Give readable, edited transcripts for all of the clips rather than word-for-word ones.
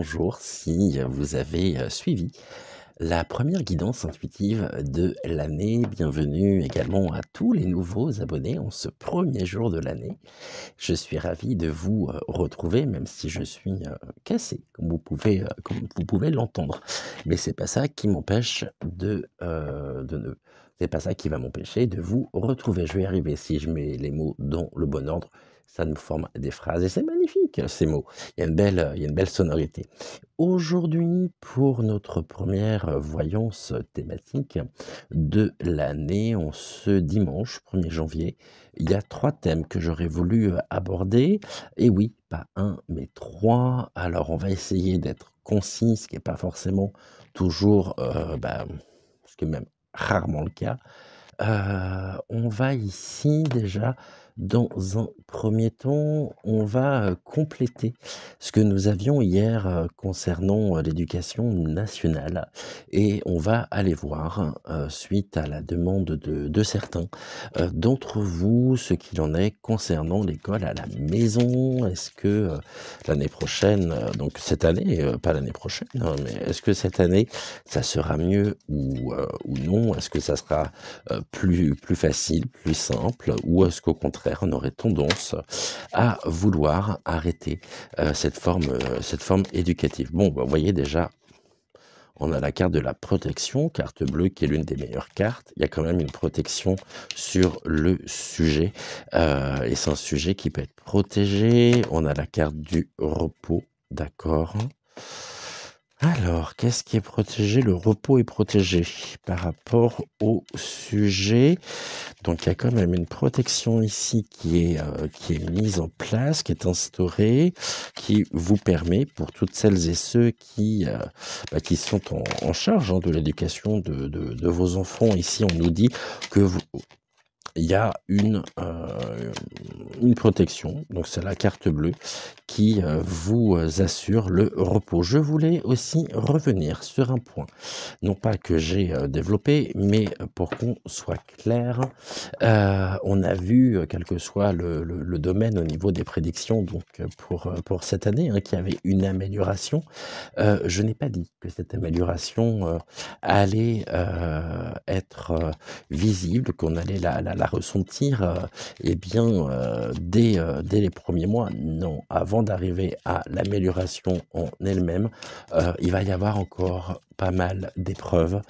bonjour. Si vous avez suivi la première guidance intuitive de l'année, bienvenue également à tous les nouveaux abonnés en ce premier jour de l'année. Je suis ravi de vous retrouver, même si je suis cassé, comme vous pouvez l'entendre. Mais c'est pas ça qui m'empêche de ne. C'est pas ça qui va m'empêcher de vous retrouver. Je vais y arriver si je mets les mots dans le bon ordre. Ça nous forme des phrases et c'est magnifique ces mots. Il y a une belle sonorité. Aujourd'hui, pour notre première voyance thématique de l'année, en ce dimanche 1er janvier, il y a 3 thèmes que j'aurais voulu aborder. Et oui, pas un, mais 3. Alors, on va essayer d'être concis, ce qui est pas forcément toujours, ce qui est même rarement le cas. On va ici déjà, dans un premier temps, on va, compléter ce que nous avions hier, concernant, l'éducation nationale et on va aller voir, suite à la demande de certains, d'entre vous, ce qu'il en est concernant l'école à la maison. Est-ce que, l'année prochaine, donc cette année, pas l'année prochaine, hein, mais est-ce que cette année, ça sera mieux ou non? Est-ce que ça sera plus facile, plus simple, ou est-ce qu'au contraire, on aurait tendance à vouloir arrêter cette forme éducative? Bon, bah, vous voyez déjà, on a la carte de la protection, carte bleue qui est l'une des meilleures cartes. Il y a quand même une protection sur le sujet, et c'est un sujet qui peut être protégé. On a la carte du repos, d'accord. Alors, qu'est-ce qui est protégé? Le repos est protégé par rapport au sujet. Donc il y a quand même une protection ici qui est mise en place, qui est instaurée, qui vous permet, pour toutes celles et ceux qui sont en charge, hein, de l'éducation de vos enfants. Ici, on nous dit que il y a une protection, donc c'est la carte bleue, qui vous assure le repos. Je voulais aussi revenir sur un point, non pas que j'ai développé, mais pour qu'on soit clair. On a vu, quel que soit le domaine au niveau des prédictions, donc pour cette année, hein, qu'il y avait une amélioration. Je n'ai pas dit que cette amélioration allait être visible, qu'on allait la ressentir dès les premiers mois. Non, avant d'arriver à l'amélioration en elle-même, il va y avoir encore pas mal d'épreuves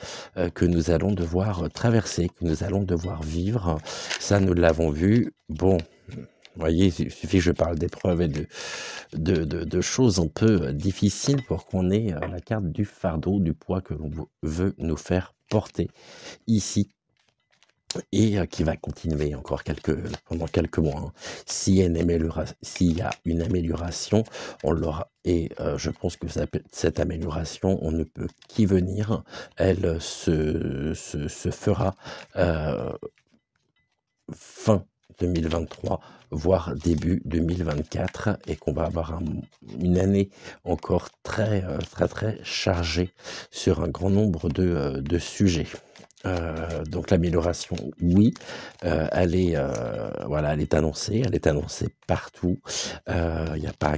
que nous allons devoir traverser, que nous allons devoir vivre. Ça, nous l'avons vu. Bon, vous voyez, il suffit que je parle d'épreuves et de choses un peu difficiles pour qu'on ait la carte du fardeau, du poids que l'on veut nous faire porter ici et qui va continuer encore pendant quelques mois, hein. S'il y a une amélioration, on l'aura et je pense que cette amélioration, on ne peut qu'y venir. Elle se fera fin 2023, voire début 2024 et qu'on va avoir une année encore très, très chargée sur un grand nombre de sujets. Donc l'amélioration, oui, elle est annoncée partout. Il n'y a pas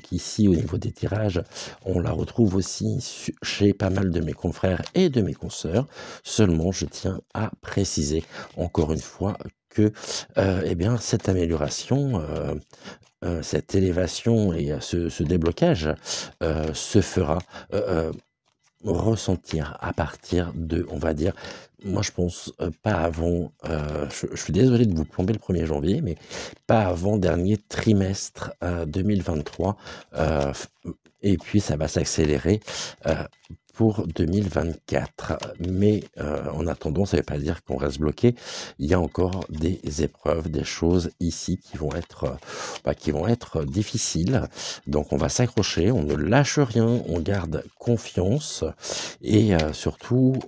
qu'ici, au niveau des tirages, on la retrouve aussi chez pas mal de mes confrères et de mes consoeurs. Seulement, je tiens à préciser encore une fois que cette amélioration, cette élévation et ce déblocage se fera ressentir à partir de, on va dire, moi je pense pas avant, je suis désolé de vous plomber le 1er janvier, mais pas avant dernier trimestre 2023, et puis ça va s'accélérer pour 2024. Mais en attendant, ça ne veut pas dire qu'on reste bloqué. Il y a encore des épreuves, des choses ici qui vont être difficiles. Donc on va s'accrocher, on ne lâche rien, on garde confiance et surtout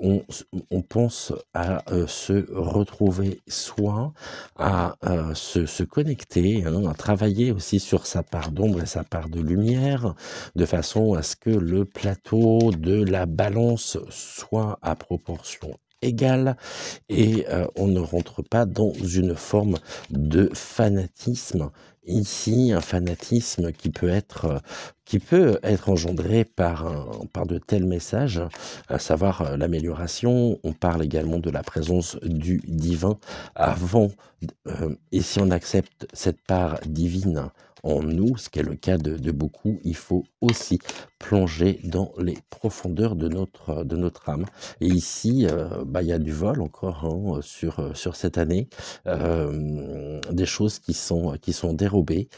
on pense à se retrouver soi, à se connecter, hein, à travailler aussi sur sa part d'ombre et sa part de lumière, de façon à ce que le plateau de la balance soit à proportion égale et on ne rentre pas dans une forme de fanatisme Ici, un fanatisme qui peut être engendré par de tels messages, à savoir, l'amélioration. On parle également de la présence du divin avant et si on accepte cette part divine en nous, ce qui est le cas de beaucoup, il faut aussi plonger dans les profondeurs de notre âme. Et ici, il y a du vol encore, hein, sur cette année, des choses qui sont dérobées,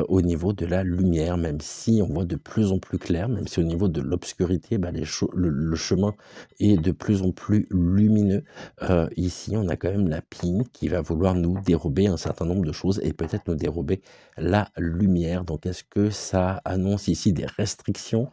au niveau de la lumière, même si on voit de plus en plus clair, même si au niveau de l'obscurité, le chemin est de plus en plus lumineux. Ici, on a quand même la pine qui va vouloir nous dérober un certain nombre de choses et peut-être nous dérober la lumière. Donc est-ce que ça annonce ici des restrictions,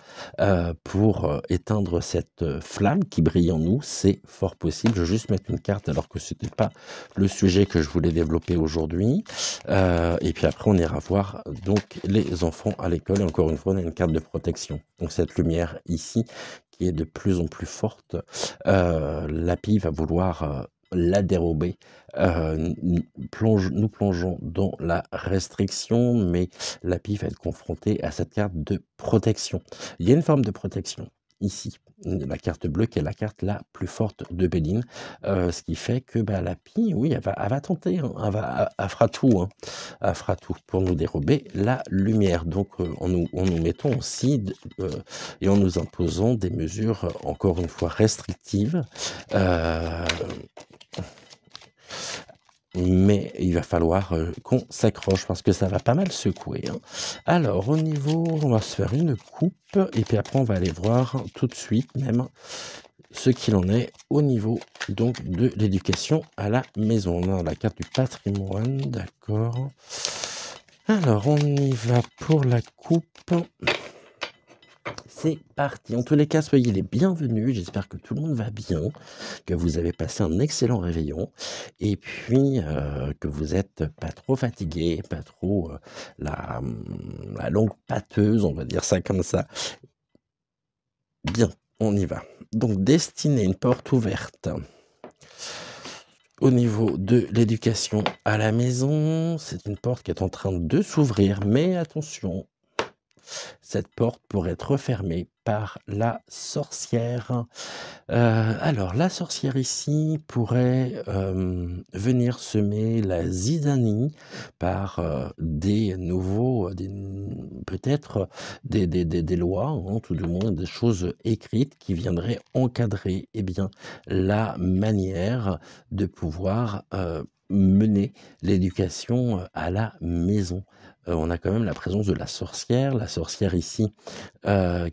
pour, éteindre cette, flamme qui brille en nous? C'est fort possible. Je vais juste mettre une carte alors que c'était pas le sujet que je voulais développer aujourd'hui. Et puis après on ira voir donc les enfants à l'école et encore une fois on a une carte de protection. Donc cette lumière ici qui est de plus en plus forte, l'API va vouloir, la dérober. Nous plongeons dans la restriction, mais l'API va être confrontée à cette carte de protection. Il y a une forme de protection ici, la carte bleue qui est la carte la plus forte de Béline, ce qui fait que l'API, oui, elle va tenter, hein, elle fera tout, hein, elle fera tout pour nous dérober la lumière. Donc en nous mettant aussi et en nous imposant des mesures, encore une fois restrictives, euh, mais il va falloir qu'on s'accroche parce que ça va pas mal secouer, hein. Alors au niveau, on va se faire une coupe et puis après on va aller voir tout de suite même ce qu'il en est au niveau donc de l'éducation à la maison. On a la carte du patrimoine, d'accord. Alors on y va pour la coupe. C'est parti. En tous les cas, soyez les bienvenus. J'espère que tout le monde va bien, que vous avez passé un excellent réveillon et puis que vous êtes pas trop fatigué, pas trop la longue pâteuse, on va dire ça comme ça. Bien, on y va. Donc, destinée, une porte ouverte. Au niveau de l'éducation à la maison, c'est une porte qui est en train de s'ouvrir, mais attention, cette porte pourrait être refermée par la sorcière. Alors la sorcière ici pourrait, venir semer la zizanie par, des nouveaux, peut-être des lois, hein, tout du moins des choses écrites qui viendraient encadrer, la manière de pouvoir, mener l'éducation, à la maison. On a quand même la présence de la sorcière ici,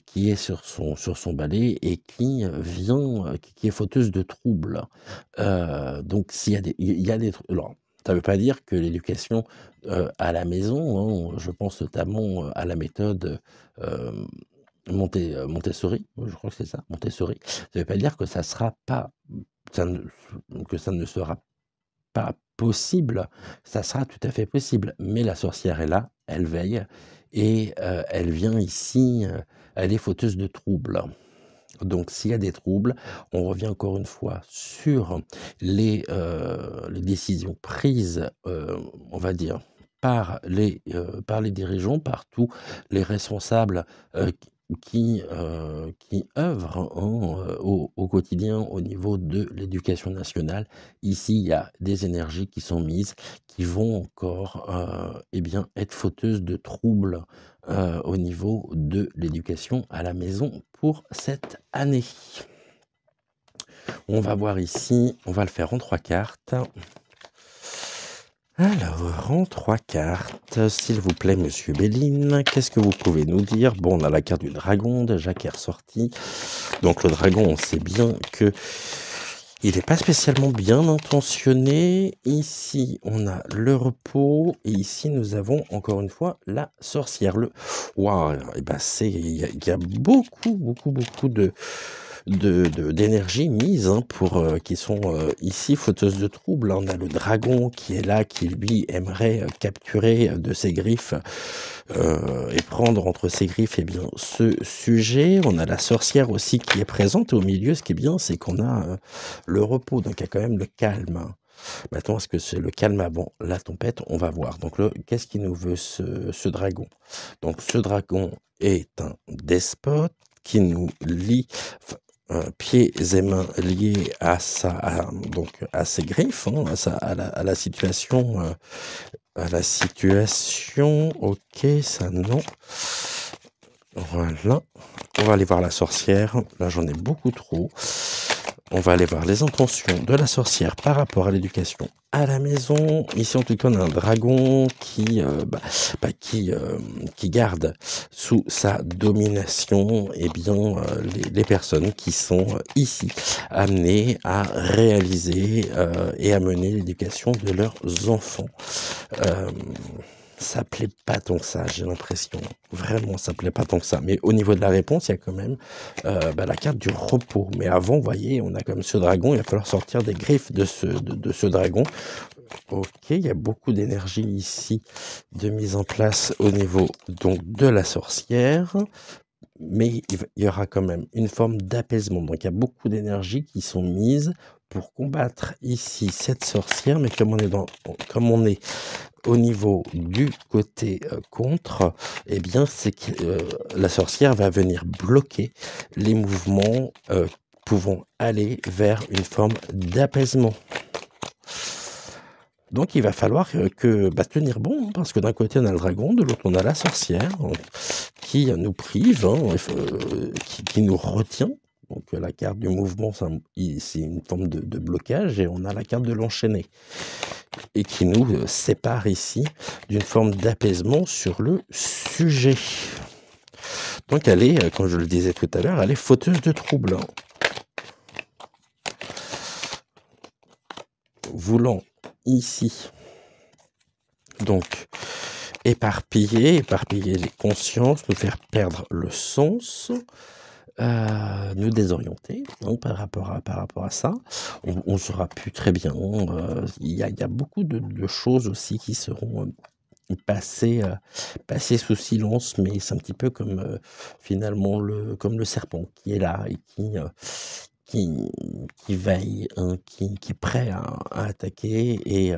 qui est sur son balai et qui vient, qui est fauteuse de troubles. Donc s'il y a des alors, ça ne veut pas dire que l'éducation, à la maison, hein, je pense notamment, à la méthode, Montessori, je crois que c'est ça, Montessori. Ça ne veut pas dire que ça ne que ça ne sera pas possible, ça sera tout à fait possible, mais la sorcière est là, elle veille et elle vient ici, elle est fauteuse de troubles. Donc s'il y a des troubles, on revient encore une fois sur les décisions prises, on va dire par les dirigeants, par tous les responsables, qui œuvrent, hein, au quotidien au niveau de l'éducation nationale. Ici, il y a des énergies qui sont mises, qui vont encore, être fauteuses de troubles, au niveau de l'éducation à la maison pour cette année. On va voir ici, on va le faire en 3 cartes. Alors, en 3 cartes, s'il vous plaît, monsieur Béline, qu'est-ce que vous pouvez nous dire? Bon, on a la carte du dragon déjà qui est ressortie. Donc le dragon, on sait bien que il n'est pas spécialement bien intentionné. Ici, on a le repos et ici, nous avons encore une fois la sorcière. Waouh, il y a beaucoup, beaucoup, beaucoup d'énergie mise, hein, qui sont ici fauteuses de troubles. Là, on a le dragon qui est là, qui lui aimerait capturer de ses griffes et prendre entre ses griffes ce sujet. On a la sorcière aussi qui est présente au milieu. Ce qui est bien, c'est qu'on a le repos, donc il y a quand même le calme. Maintenant, est-ce que c'est le calme avant la tempête? On va voir. Donc, qu'est-ce qu'il nous veut ce dragon? Donc, ce dragon est un despote qui nous lie pieds et mains liés donc à ses griffes, hein, à la situation. À la situation, ok, ça non. Voilà. On va aller voir la sorcière. Là, j'en ai beaucoup trop. On va aller voir les intentions de la sorcière par rapport à l'éducation à la maison. Ici, en tout cas, on a un dragon qui garde sous sa domination les personnes qui sont ici amenées à réaliser et à mener l'éducation de leurs enfants. Ça plaît pas tant que ça, j'ai l'impression. Vraiment, ça plaît pas tant que ça. Mais au niveau de la réponse, il y a quand même la carte du repos. Mais avant, vous voyez, on a comme ce dragon, il va falloir sortir des griffes de ce dragon. Ok, il y a beaucoup d'énergie ici de mise en place au niveau donc de la sorcière. Mais il y aura quand même une forme d'apaisement. Donc il y a beaucoup d'énergie qui sont mises pour combattre ici cette sorcière. Mais comme on est au niveau du côté contre, eh bien, c'est que la sorcière va venir bloquer les mouvements pouvant aller vers une forme d'apaisement. Donc, il va falloir tenir bon, hein, parce que d'un côté, on a le dragon, de l'autre, on a la sorcière qui nous prive, hein, qui nous retient. Donc, la carte du mouvement, c'est une forme de blocage, et on a la carte de l'enchaîné, et qui nous sépare ici d'une forme d'apaisement sur le sujet. Donc, elle est, comme je le disais tout à l'heure, elle est fauteuse de troubles. Voulant ici, donc, éparpiller les consciences, nous faire perdre le sens, nous désorienter, hein, par rapport à ça. On ne saura plus très bien. Il y a beaucoup de choses aussi qui seront passées sous silence, mais c'est un petit peu comme finalement comme le serpent qui est là et qui veille, hein, qui est prêt à attaquer. Et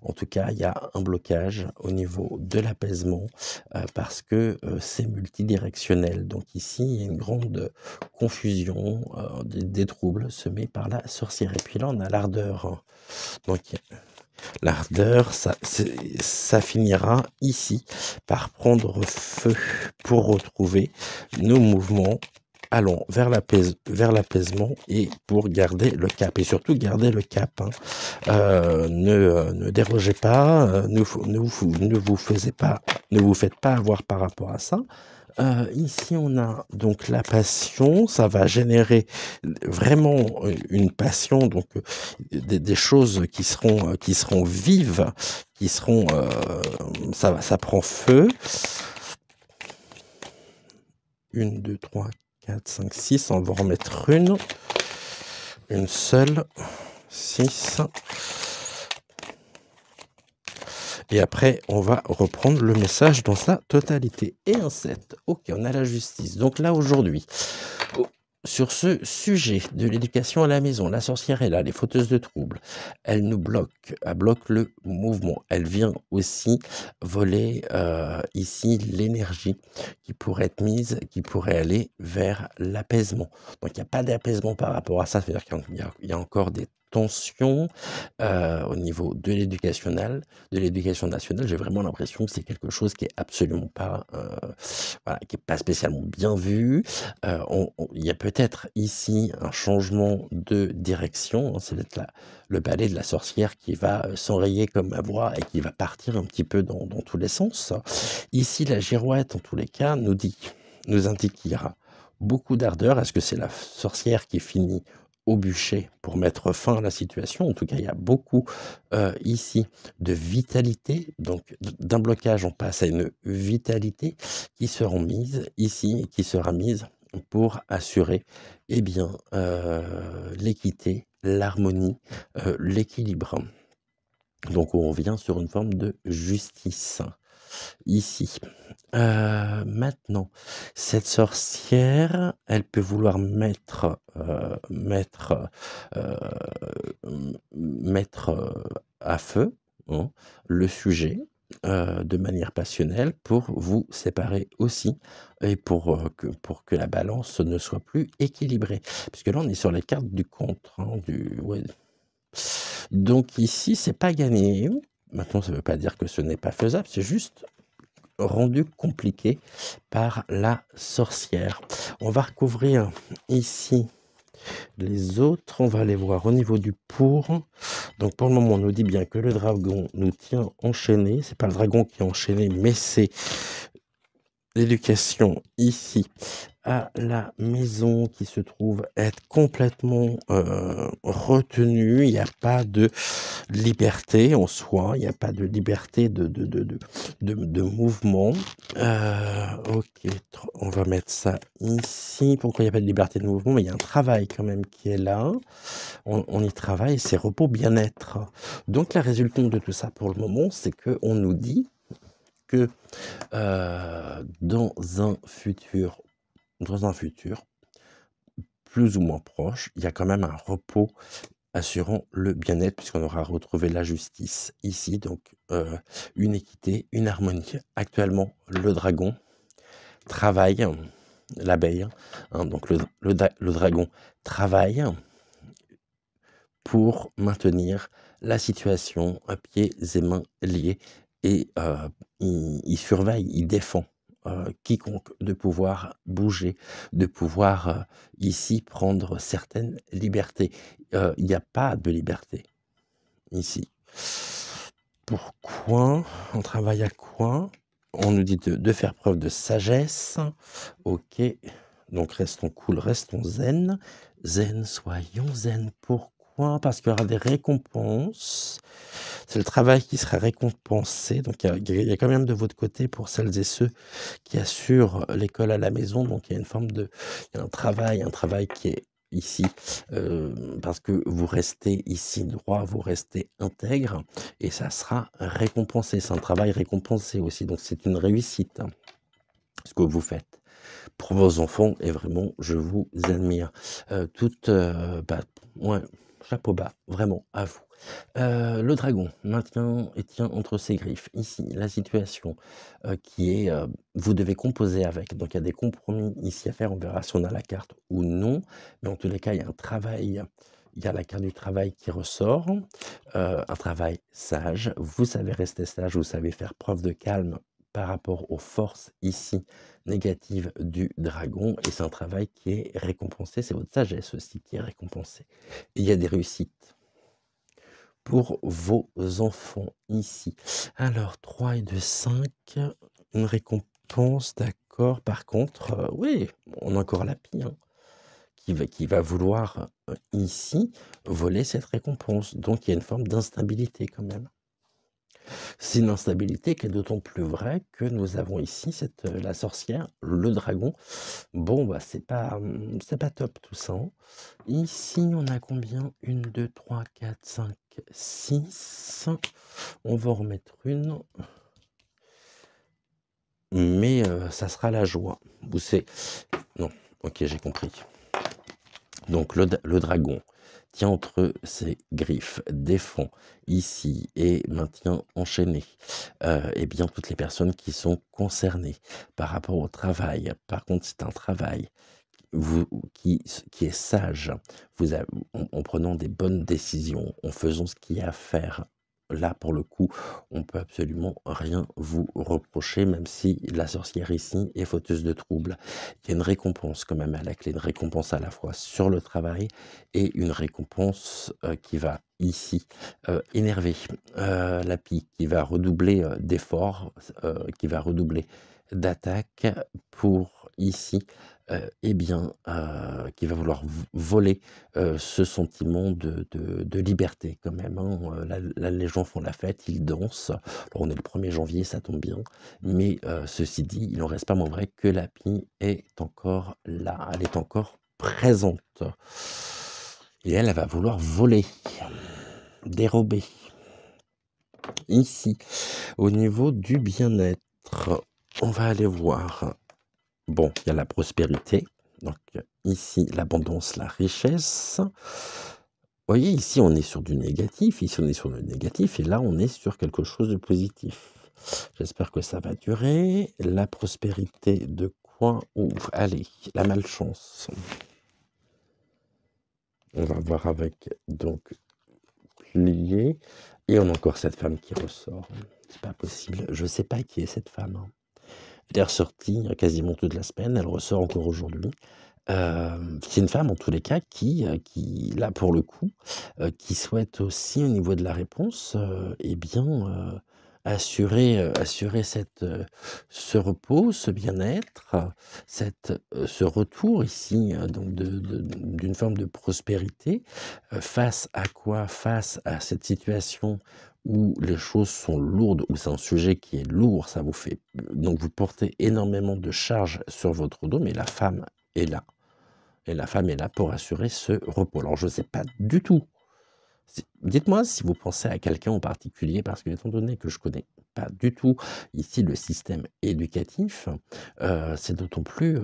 en tout cas, il y a un blocage au niveau de l'apaisement parce que c'est multidirectionnel. Donc ici, il y a une grande confusion, des troubles semés par la sorcière. Et puis là, on a l'ardeur, hein. Donc l'ardeur, ça finira ici par prendre feu pour retrouver nos mouvements. Allons vers l'apaisement et pour garder le cap. Et surtout, garder le cap, hein. Ne dérogez pas, ne vous faites pas avoir par rapport à ça. Ici, on a donc la passion. Ça va générer vraiment une passion, donc des choses qui seront vives, ça prend feu. 1, 2, 3, 4, 5, 6. On va en remettre une seule, 6. Et après, on va reprendre le message dans sa totalité. Et un 7. Ok, on a la justice. Donc là, aujourd'hui, sur ce sujet de l'éducation à la maison, la sorcière est là, les fauteuses de troubles, elle nous bloque, elle bloque le mouvement. Elle vient aussi voler ici l'énergie qui pourrait être mise, qui pourrait aller vers l'apaisement. Donc il n'y a pas d'apaisement par rapport à ça, c'est-à-dire qu'il y a encore des tensions au niveau de l'éducation nationale. J'ai vraiment l'impression que c'est quelque chose qui est absolument pas, qui est pas spécialement bien vu. Il y a peut-être ici un changement de direction, hein, c'est peut-être le balai de la sorcière qui va s'enrayer comme ma voix et qui va partir un petit peu dans tous les sens. Ici, la girouette, en tous les cas, nous indique qu'il y aura beaucoup d'ardeur. Est-ce que c'est la sorcière qui finit au bûcher pour mettre fin à la situation? En tout cas, il y a beaucoup ici de vitalité. Donc, d'un blocage, on passe à une vitalité qui sera mise ici et qui sera mise pour assurer l'équité, l'harmonie, l'équilibre. Donc on revient sur une forme de justice. ici. Maintenant, cette sorcière, elle peut vouloir heu, mettre, à feu, hein, le sujet, de manière passionnelle pour vous séparer aussi et pour que la balance ne soit plus équilibrée. Puisque là, on est sur les cartes du contre, hein, du ouais. Donc ici, c'est pas gagné. Maintenant, ça veut pas dire que ce n'est pas faisable, c'est juste rendu compliqué par la sorcière. On va recouvrir ici les autres, on va aller voir au niveau du pour. Donc pour le moment, on nous dit bien que le dragon nous tient enchaînés. C'est pas le dragon qui est enchaîné, mais c'est l'éducation ici à la maison qui se trouve être complètement retenue. Il n'y a pas de liberté en soi, il n'y a pas de liberté de mouvement. Ok, on va mettre ça ici. Pourquoi il n'y a pas de liberté de mouvement? Mais il y a un travail quand même qui est là. On y travaille, c'est repos bien-être. Donc la résultante de tout ça pour le moment, c'est qu'on nous dit que dans un futur plus ou moins proche, il y a quand même un repos assurant le bien-être puisqu'on aura retrouvé la justice ici, donc une équité, une harmonie. Actuellement, le dragon travaille, l'abeille, hein, donc le dragon travaille pour maintenir la situation à pieds et mains liés et il surveille, il défend quiconque de pouvoir bouger, de pouvoir ici prendre certaines libertés. Il n'y a pas de liberté ici. Pourquoi? On travaille à quoi? On nous dit de faire preuve de sagesse. Ok, donc restons cool, restons zen. Zen, soyons zen. Pourquoi? Parce qu'il y aura des récompenses. C'est le travail qui sera récompensé. Donc il y a quand même de votre côté pour celles et ceux qui assurent l'école à la maison. Donc il y a une forme de... Il y a un travail qui est ici, parce que vous restez ici droit, vous restez intègre, et ça sera récompensé. C'est un travail récompensé aussi. Donc c'est une réussite, hein, ce que vous faites pour vos enfants, et vraiment, je vous admire. Ouais, chapeau bas, vraiment, à vous. Le dragon maintient et tient entre ses griffes. Ici, la situation qui est, vous devez composer avec. Donc, il y a des compromis ici à faire. On verra si on a la carte ou non. Mais en tous les cas, il y a un travail. Il y a la carte du travail qui ressort. Un travail sage. Vous savez rester sage. Vous savez faire preuve de calme par rapport aux forces ici négatives du dragon. Et c'est un travail qui est récompensé. C'est votre sagesse aussi qui est récompensée. Et il y a des réussites pour vos enfants ici. Alors 3 et 2, 5, une récompense, d'accord. Par contre, oui, on a encore la pie, hein, qui va vouloir ici voler cette récompense. Donc il y a une forme d'instabilité quand même. C'est une instabilité qui est d'autant plus vraie que nous avons ici la sorcière, le dragon. Bon, bah c'est pas top tout ça, hein. Ici, on a combien? 1, 2, 3, 4, 5, 6. On va en remettre une. Mais ça sera la joie. Vous savez... Non, ok, j'ai compris. Donc le dragon tient entre ses griffes, défend ici et maintient enchaîné eh bien toutes les personnes qui sont concernées par rapport au travail. Par contre, c'est un travail qui est sage, en prenant des bonnes décisions, en faisant ce qu'il y a à faire. Là, pour le coup, on peut absolument rien vous reprocher, même si la sorcière ici est fauteuse de troubles. Il y a une récompense quand même à la clé, une récompense à la fois sur le travail et une récompense qui va ici énerver la pie, qui va redoubler d'efforts, qui va redoubler d'attaques pour ici eh bien, qui va vouloir voler ce sentiment de liberté quand même, hein. Là, les gens font la fête, ils dansent. Alors, on est le 1er janvier, ça tombe bien. Mais ceci dit, il n'en reste pas moins vrai que la pie est encore là, elle est encore présente. Et elle va vouloir voler, dérober. Ici, au niveau du bien-être, On va aller voir. Bon, il y a la prospérité. Donc ici, l'abondance, la richesse. Vous voyez, ici, on est sur du négatif. Ici, on est sur le négatif. Et là, on est sur quelque chose de positif. J'espère que ça va durer. La prospérité de quoi? Ouf, allez, la malchance. On va voir avec donc lié. Et on a encore cette femme qui ressort. C'est pas possible. Je sais pas qui est cette femme, hein. Elle est ressortie quasiment toute la semaine. Elle ressort encore aujourd'hui. C'est une femme en tous les cas qui là pour le coup, qui souhaite aussi au niveau de la réponse, et bien, assurer ce repos, ce bien-être, ce retour ici, donc d'une forme de prospérité, face à quoi? Face à cette situation où les choses sont lourdes, où c'est un sujet qui est lourd, ça vous fait donc vous portez énormément de charges sur votre dos, mais la femme est là. Et la femme est là pour assurer ce repos. Alors je ne sais pas du tout. Dites-moi si vous pensez à quelqu'un en particulier, parce que étant donné que je connais pas du tout ici le système éducatif, c'est d'autant plus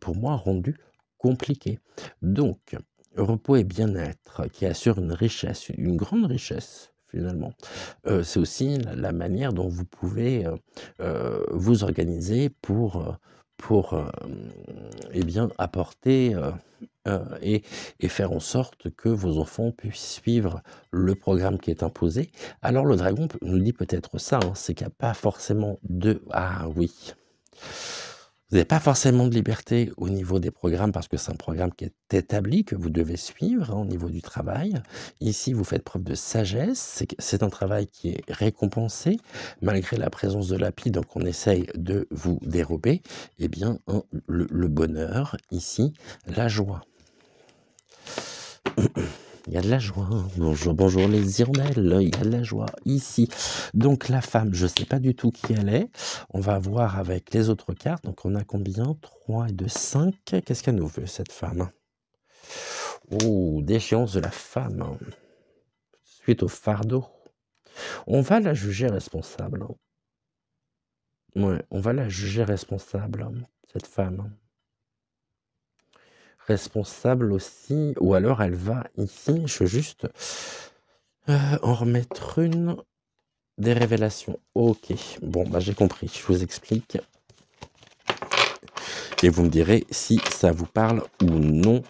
pour moi rendu compliqué. Donc, repos et bien-être qui assure une richesse, une grande richesse finalement. C'est aussi la manière dont vous pouvez vous organiser pour eh bien, apporter et faire en sorte que vos enfants puissent suivre le programme qui est imposé. Alors le dragon nous dit peut-être ça, hein, c'est qu'il n'y a pas forcément de... Ah oui, vous n'avez pas forcément de liberté au niveau des programmes parce que c'est un programme qui est établi, que vous devez suivre, hein, au niveau du travail. Ici, vous faites preuve de sagesse, c'est un travail qui est récompensé, malgré la présence de l'appli, donc on essaye de vous dérober, eh bien, hein, le bonheur, ici, la joie. Il y a de la joie. Bonjour, bonjour les hirondelles, il y a de la joie ici. Donc la femme, je ne sais pas du tout qui elle est. On va voir avec les autres cartes. Donc on a combien? 3 et 2, 5. Qu'est-ce qu'elle nous veut, cette femme? Oh, déchéance de la femme. Suite au fardeau. On va la juger responsable. Ouais, on va la juger responsable, cette femme. Responsable aussi, ou alors elle va ici, je veux juste en remettre une. Des révélations. Ok, bon, bah j'ai compris, je vous explique. Et vous me direz si ça vous parle ou non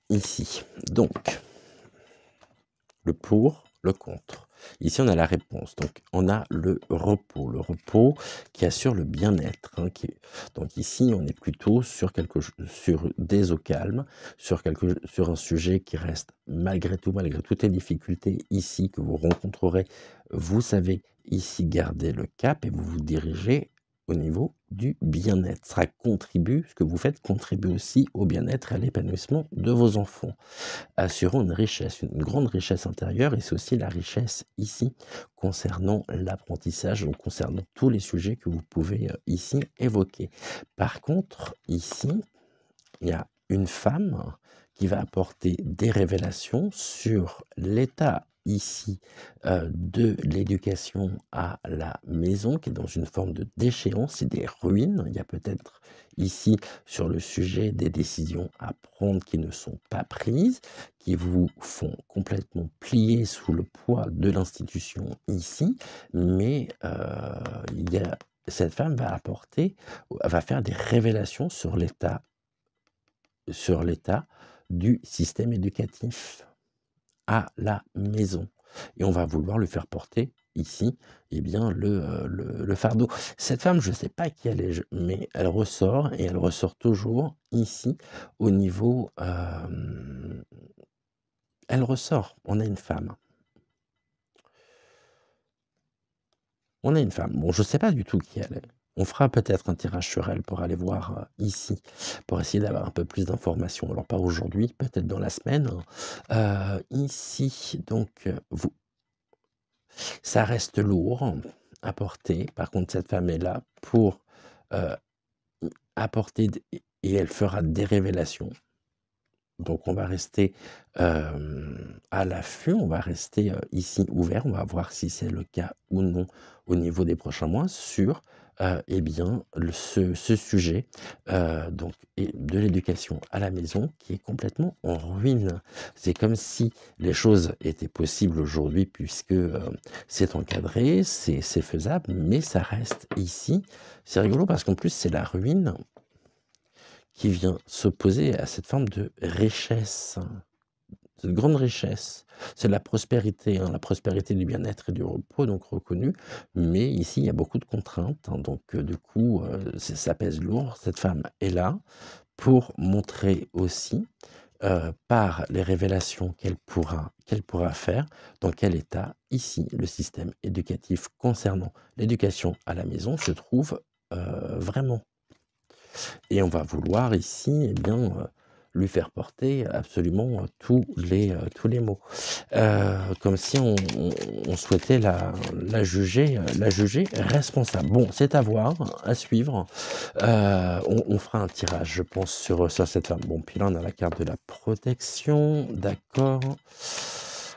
ici. Donc, le pour, le contre. Ici, on a la réponse. Donc, on a le repos qui assure le bien-être, hein, donc ici, on est plutôt sur des eaux calmes, sur un sujet qui reste malgré toutes les difficultés ici que vous rencontrerez, vous savez ici garder le cap et vous vous dirigez au niveau du bien-être. Ce que vous faites contribue aussi au bien-être et à l'épanouissement de vos enfants, assurant une richesse, une grande richesse intérieure, et c'est aussi la richesse ici concernant l'apprentissage, donc concernant tous les sujets que vous pouvez ici évoquer. Par contre, ici, il y a une femme qui va apporter des révélations sur l'état ici de l'éducation à la maison, qui est dans une forme de déchéance et des ruines. Il y a peut-être ici sur le sujet des décisions à prendre qui ne sont pas prises, qui vous font complètement plier sous le poids de l'institution ici, mais cette femme va faire des révélations sur l'état du système éducatif à la maison. Et on va vouloir lui faire porter ici, eh bien, le fardeau. Cette femme, je ne sais pas qui elle est, mais elle ressort, et elle ressort toujours ici au niveau... elle ressort, on a une femme. On a une femme. Bon, je ne sais pas du tout qui elle est. On fera peut-être un tirage sur elle pour aller voir ici, pour essayer d'avoir un peu plus d'informations. Alors pas aujourd'hui, peut-être dans la semaine. Ici, donc, ça reste lourd à porter. Par contre, cette femme est là pour apporter, et elle fera des révélations. Donc on va rester, à l'affût, on va rester, ici ouvert, on va voir si c'est le cas ou non au niveau des prochains mois sur, et bien ce sujet, donc et de l'éducation à la maison qui est complètement en ruine. C'est comme si les choses étaient possibles aujourd'hui puisque, c'est encadré, c'est faisable, mais ça reste ici. C'est rigolo parce qu'en plus c'est la ruine qui vient s'opposer à cette forme de richesse, cette grande richesse. C'est la prospérité, hein, la prospérité du bien-être et du repos, donc reconnue. Mais ici, il y a beaucoup de contraintes, hein, donc du coup, ça pèse lourd. Cette femme est là pour montrer aussi, par les révélations qu'elle pourra faire, dans quel état, ici, le système éducatif concernant l'éducation à la maison se trouve vraiment. Et on va vouloir ici, eh bien, lui faire porter absolument, tous les maux. Comme si on souhaitait la juger responsable. Bon, c'est à voir, à suivre. On fera un tirage, je pense, sur cette femme. Bon, puis là, on a la carte de la protection, d'accord.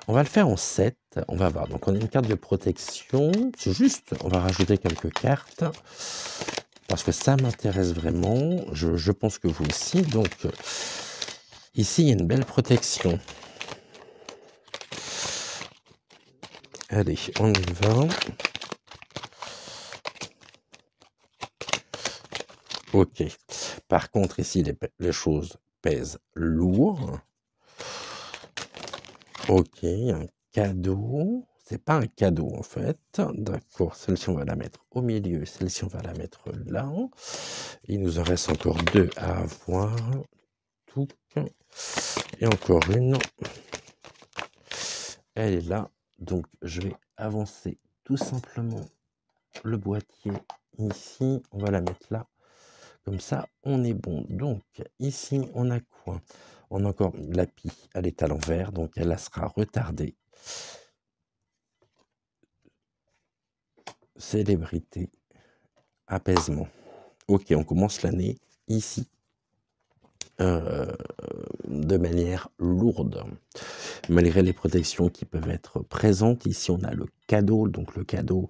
On va le faire en 7. On va voir. Donc, on a une carte de protection. C'est juste, on va rajouter quelques cartes parce que ça m'intéresse vraiment. Je pense que vous aussi. Donc, ici, il y a une belle protection. Allez, on y va. Ok. Par contre, ici, les choses pèsent lourd. Ok, un cadeau. C'est pas un cadeau en fait. D'accord, celle-ci on va la mettre au milieu, celle-ci on va la mettre là. Il nous en reste encore deux à avoir. Touc. Et encore une. Elle est là. Donc je vais avancer tout simplement le boîtier ici. On va la mettre là. Comme ça, on est bon. Donc ici, on a quoi? On a encore la pie, elle est à l'envers, donc elle sera retardée. Célébrité, apaisement. Ok, on commence l'année ici, de manière lourde. Malgré les protections qui peuvent être présentes, ici on a le cadeau, donc le cadeau,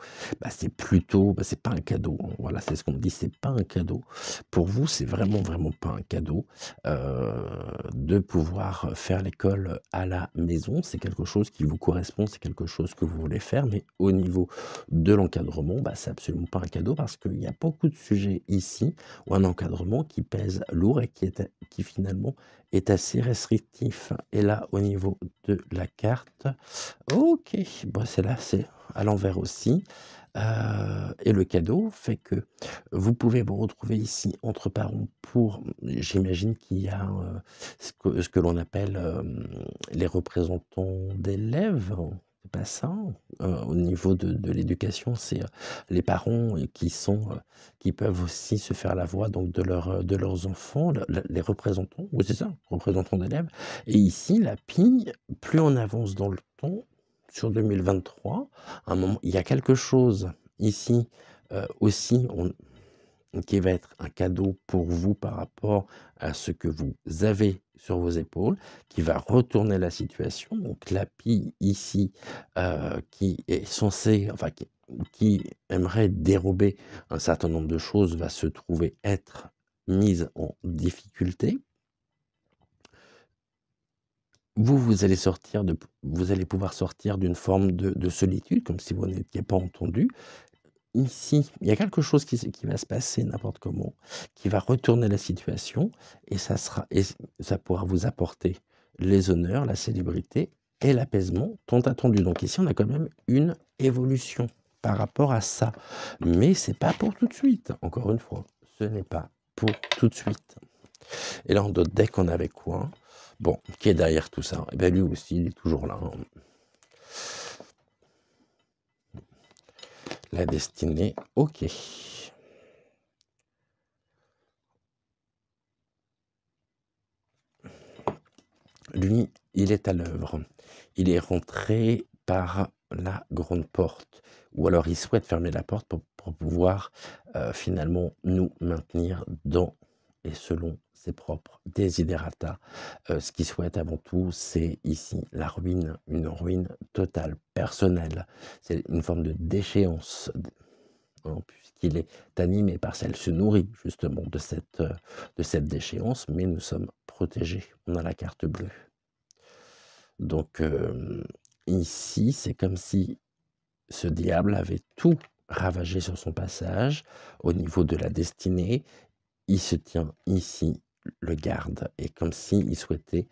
c'est plutôt, c'est pas un cadeau, hein. Voilà, c'est ce qu'on me dit, c'est pas un cadeau. Pour vous, c'est vraiment, vraiment pas un cadeau, de pouvoir faire l'école à la maison. C'est quelque chose qui vous correspond, c'est quelque chose que vous voulez faire, mais au niveau de l'encadrement, c'est absolument pas un cadeau parce qu'il y a beaucoup de sujets ici ou un encadrement qui pèse lourd et qui finalement est assez restrictif. Et là, au niveau de la carte, ok, c'est là, c'est à l'envers aussi. Et le cadeau fait que vous pouvez vous retrouver ici entre parents pour, j'imagine qu'il y a ce que l'on appelle les représentants d'élèves. C'est pas ça. Au niveau de l'éducation, c'est les parents qui peuvent aussi se faire la voix donc de leurs enfants, les représentants, oui c'est ça, représentants d'élèves. Et ici, la pille, plus on avance dans le temps, sur 2023, à un moment, il y a quelque chose ici aussi qui va être un cadeau pour vous par rapport à ce que vous avez sur vos épaules, qui va retourner la situation. Donc la pille ici, qui est censée, enfin qui aimerait dérober un certain nombre de choses, va se trouver être mise en difficulté. Vous allez pouvoir sortir d'une forme de solitude, comme si vous n'étiez pas entendu. Ici, il y a quelque chose qui va se passer n'importe comment, qui va retourner la situation et ça pourra vous apporter les honneurs, la célébrité et l'apaisement tant attendu. Donc ici, on a quand même une évolution par rapport à ça. Mais c'est pas pour tout de suite, encore une fois. Ce n'est pas pour tout de suite. Et là, en d'autres decks, on avait quoi? Bon, qui est derrière tout ça? Eh bien, lui aussi, il est toujours là, hein. La destinée, ok. Lui, il est à l'œuvre. Il est rentré par la grande porte. Ou alors il souhaite fermer la porte pour pouvoir finalement nous maintenir dans et selon ses propres desiderata. Ce qu'il souhaite avant tout, c'est ici la ruine, une ruine totale, personnelle. C'est une forme de déchéance, hein, puisqu'il est animé par ça. Elle se nourrit justement de cette déchéance, mais nous sommes protégés. On a la carte bleue. Donc ici, c'est comme si ce diable avait tout ravagé sur son passage au niveau de la destinée. Il se tient ici, le garde, et comme s'il souhaitait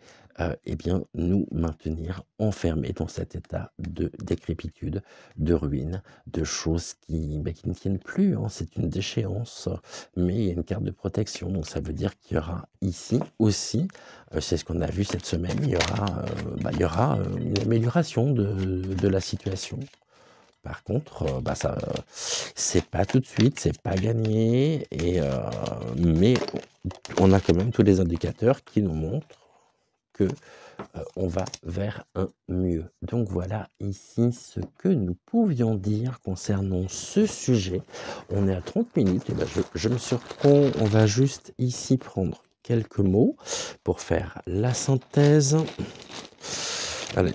eh bien, nous maintenir enfermés dans cet état de décrépitude, de ruine, de choses qui ne tiennent plus, hein. C'est une déchéance, mais il y a une carte de protection, donc ça veut dire qu'il y aura ici aussi, c'est ce qu'on a vu cette semaine, il y aura une amélioration de la situation. Par contre, ça, c'est pas tout de suite, c'est pas gagné, mais on a quand même tous les indicateurs qui nous montrent que on va vers un mieux. Donc voilà ici ce que nous pouvions dire concernant ce sujet. On est à 30 minutes, et je me surprends, on va juste ici prendre quelques mots pour faire la synthèse. Allez,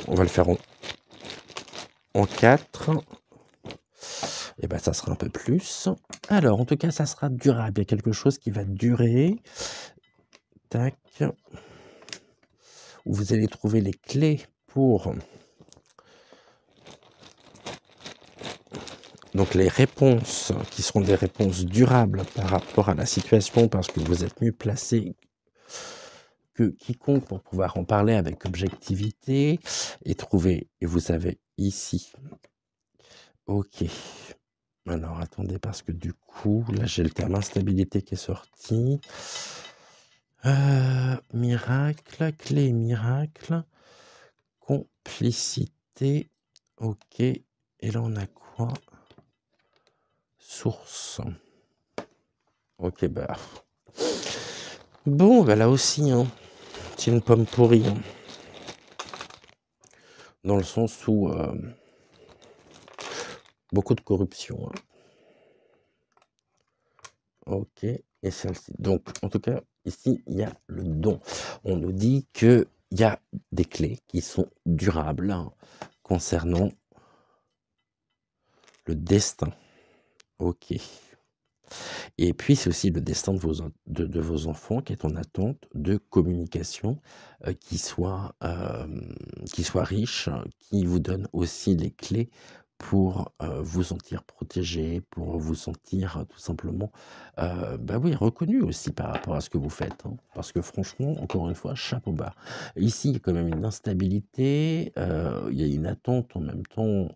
on va le faire en 4. Et ça sera un peu plus. Alors, en tout cas, ça sera durable. Il y a quelque chose qui va durer. Tac. Où vous allez trouver les clés pour... Donc, les réponses qui seront des réponses durables par rapport à la situation, parce que vous êtes mieux placé que quiconque pour pouvoir en parler avec objectivité et trouver, et vous savez, ici. Ok. Alors, attendez, parce que du coup, là, j'ai le terme instabilité qui est sorti. Miracle, clé, miracle, complicité, ok. Et là, on a quoi? Source. Ok, bon, là aussi, hein, c'est une pomme pourrie. Hein. Dans le sens où beaucoup de corruption. Hein. Ok, et celle-ci. Donc, en tout cas, ici, il y a le don. On nous dit qu'il y a des clés qui sont durables hein, concernant le destin. Ok. Et puis, c'est aussi le destin de vos enfants qui est en attente de communication qui soit riche, qui vous donne aussi les clés pour vous sentir protégé, pour vous sentir tout simplement oui, reconnu aussi par rapport à ce que vous faites. Hein. Parce que franchement, encore une fois, chapeau bas. Ici, il y a quand même une instabilité, il y a une attente en même temps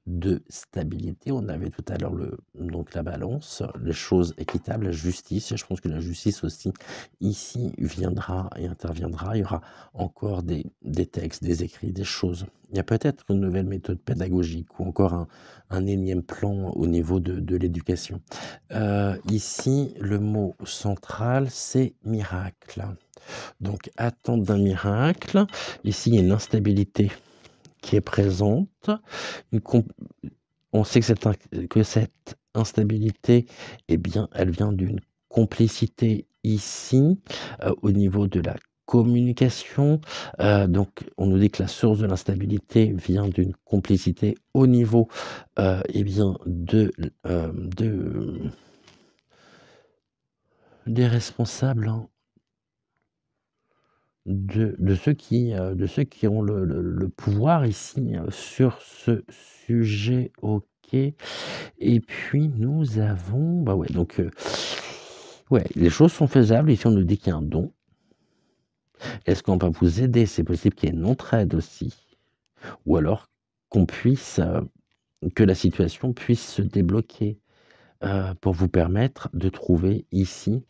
de stabilité. On avait tout à l'heure donc la balance, les choses équitables, la justice. Et je pense que la justice aussi, ici, viendra et interviendra. Il y aura encore des textes, des écrits, des choses. Il y a peut-être une nouvelle méthode pédagogique ou encore un énième plan au niveau de l'éducation. Ici, le mot central, c'est miracle. Donc, attente d'un miracle. Ici, il y a une instabilité qui est présente. On sait que cette instabilité, elle vient d'une complicité ici, au niveau de la communication. Donc, on nous dit que la source de l'instabilité vient d'une complicité au niveau, des responsables, hein, de ceux qui ont le pouvoir ici sur ce sujet. Ok. Et puis nous avons, donc les choses sont faisables. Ici on nous dit qu'il y a un don. Est-ce qu'on va vous aider? C'est possible qu'il y ait une entraide aussi, ou alors que la situation puisse se débloquer. Pour vous permettre de trouver ici,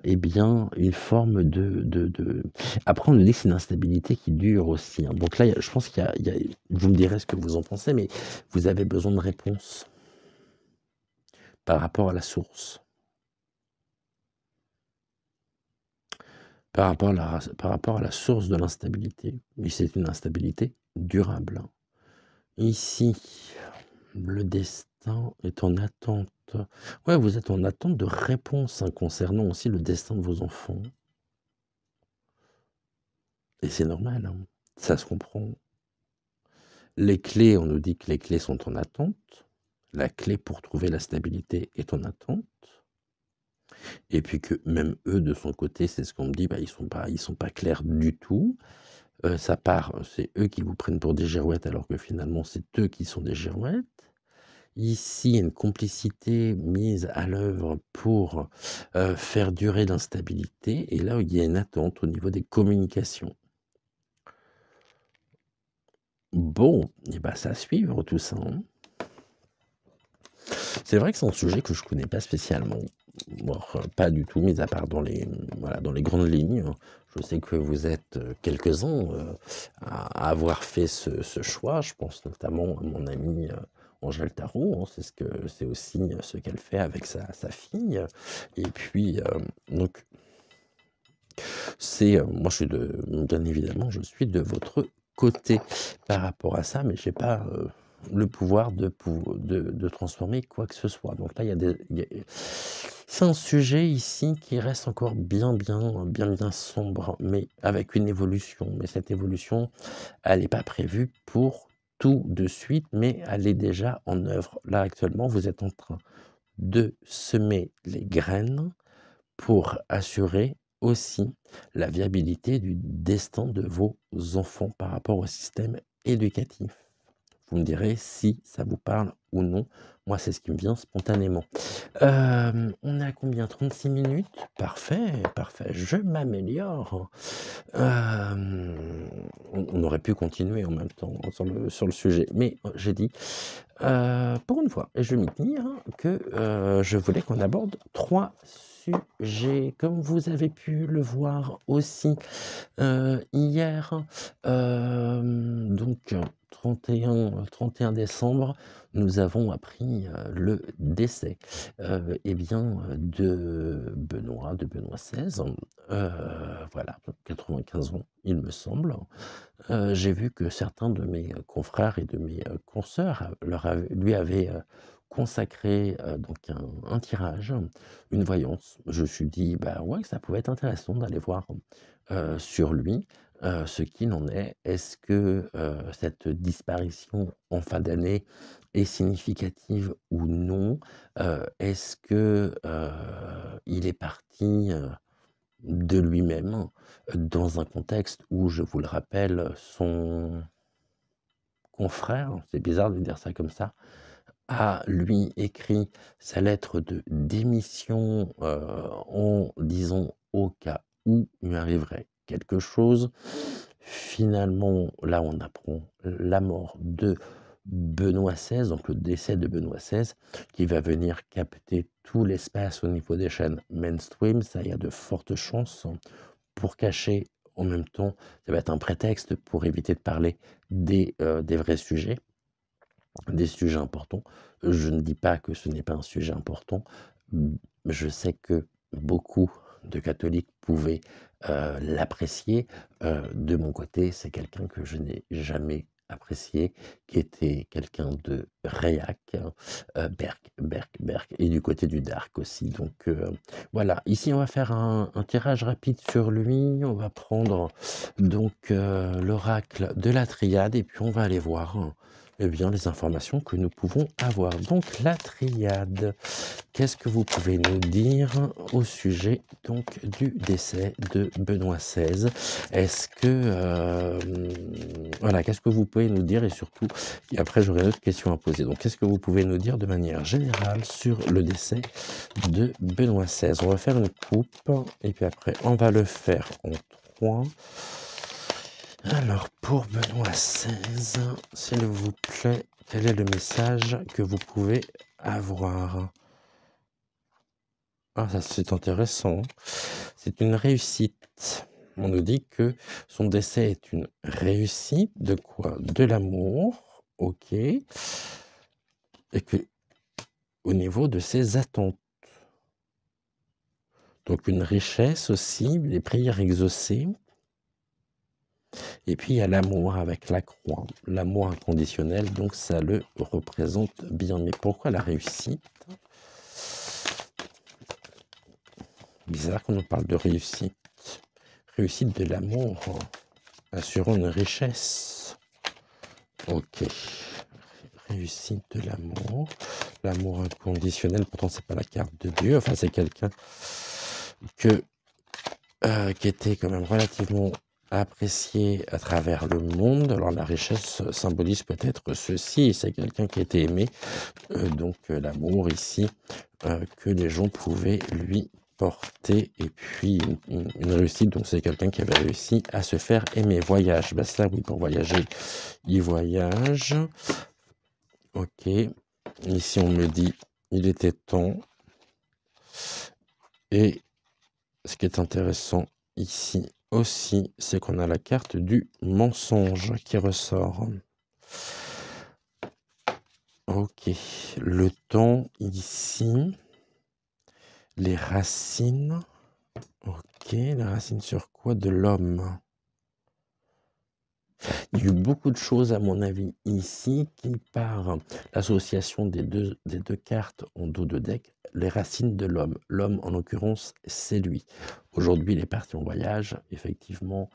une forme de après on nous dit que c'est une instabilité qui dure aussi, hein. Donc là, je pense qu'il y a vous me direz ce que vous en pensez, mais vous avez besoin de réponses par rapport à la source. Par rapport à la source de l'instabilité. Mais c'est une instabilité durable. Ici, le destin. destin est en attente. Ouais, vous êtes en attente de réponses, hein, concernant aussi le destin de vos enfants et c'est normal, hein, ça se comprend. Les clés, on nous dit que les clés sont en attente. La clé pour trouver la stabilité est en attente et puis que même eux, de son côté, c'est ce qu'on me dit, bah, ils sont pas clairs du tout. Ça part, c'est eux qui vous prennent pour des girouettes alors que finalement, c'est eux qui sont des girouettes. Ici, il y a une complicité mise à l'œuvre pour, faire durer l'instabilité et là, il y a une attente au niveau des communications. Bon et bah, c'est à suivre tout ça, hein. C'est vrai que c'est un sujet que je connais pas spécialement. Voire, pas du tout, mis à part dans les, voilà, dans les grandes lignes. Je sais que vous êtes, quelques-uns, à avoir fait ce choix. Je pense notamment à mon amie, Angèle Tarot, hein. C'est aussi, ce qu'elle fait avec sa fille et puis, donc moi je suis bien évidemment, je suis de votre côté par rapport à ça, mais j'ai pas, le pouvoir de transformer quoi que ce soit. Donc là, c'est un sujet ici qui reste encore bien sombre, mais avec une évolution. Mais cette évolution, elle n'est pas prévue pour tout de suite, mais elle est déjà en œuvre. Là, actuellement, vous êtes en train de semer les graines pour assurer aussi la viabilité du destin de vos enfants par rapport au système éducatif. Vous me direz si ça vous parle ou non. Moi, c'est ce qui me vient spontanément. On est à combien? 36 minutes? Parfait, parfait, je m'améliore. On aurait pu continuer en même temps sur le sujet, mais j'ai dit, pour une fois, et je vais m'y tenir, que je voulais qu'on aborde 3 sujets. Comme vous avez pu le voir aussi hier, donc 31 décembre, nous avons appris le décès eh bien, de Benoît XVI. Voilà, 95 ans, il me semble. J'ai vu que certains de mes confrères et de mes consoeurs lui avaient consacré donc un tirage, une voyance. Je me suis dit, bah ouais, que ça pouvait être intéressant d'aller voir sur lui ce qu'il en est. Est-ce que cette disparition en fin d'année est significative ou non? Est-ce que il est parti de lui-même, dans un contexte où, je vous le rappelle, son confrère, c'est bizarre de dire ça comme ça, a lui écrit sa lettre de démission en disant au cas où il arriverait quelque chose. Finalement, là, on apprend la mort de Benoît XVI, donc le décès de Benoît XVI, qui va venir capter tout l'espace au niveau des chaînes mainstream. Ça, il y a de fortes chances pour cacher en même temps, ça va être un prétexte pour éviter de parler des vrais sujets, des sujets importants. Je ne dis pas que ce n'est pas un sujet important. Je sais que beaucoup de catholiques pouvaient l'apprécier. De mon côté, c'est quelqu'un que je n'ai jamais apprécié, qui était quelqu'un de réac, berk, et du côté du dark aussi. Donc voilà, ici on va faire un tirage rapide sur lui. On va prendre donc l'oracle de la triade et puis on va aller voir eh bien, les informations que nous pouvons avoir. Donc la triade, qu'est-ce que vous pouvez nous dire au sujet donc du décès de Benoît XVI? Est-ce que voilà, qu'est-ce que vous pouvez nous dire et surtout, et après j'aurai une autre question à poser. Donc qu'est-ce que vous pouvez nous dire de manière générale sur le décès de Benoît XVI? On va faire une coupe et puis après on va le faire en 3. Alors, pour Benoît XVI, s'il vous plaît, quel est le message que vous pouvez avoir? Ah, ça c'est intéressant. C'est une réussite. On nous dit que son décès est une réussite. De quoi? De l'amour, ok. Et que au niveau de ses attentes. Donc une richesse aussi, des prières exaucées. Et puis il y a l'amour avec la croix, l'amour inconditionnel, donc ça le représente bien. Mais pourquoi la réussite? Bizarre qu'on nous parle de réussite. Réussite de l'amour, assurant une richesse. Ok. Réussite de l'amour. L'amour inconditionnel, pourtant c'est pas la carte de Dieu. Enfin, c'est quelqu'un qui était quand même relativement apprécié à travers le monde. Alors la richesse symbolise peut-être ceci, c'est quelqu'un qui était aimé, donc l'amour ici, que les gens pouvaient lui porter, et puis une réussite, donc c'est quelqu'un qui avait réussi à se faire aimer. Voyage, bah ça oui, pour voyager, il voyage. Ok, ici on me dit, il était temps. Et ce qui est intéressant ici aussi, c'est qu'on a la carte du mensonge qui ressort. Ok, le temps ici, les racines. Ok, les racines sur quoi? De l'homme. Il y a eu beaucoup de choses, à mon avis, ici, qui, par l'association des deux cartes en dos de deck, les racines de l'homme. L'homme, en l'occurrence, c'est lui. Aujourd'hui, il est parti en voyage, effectivement,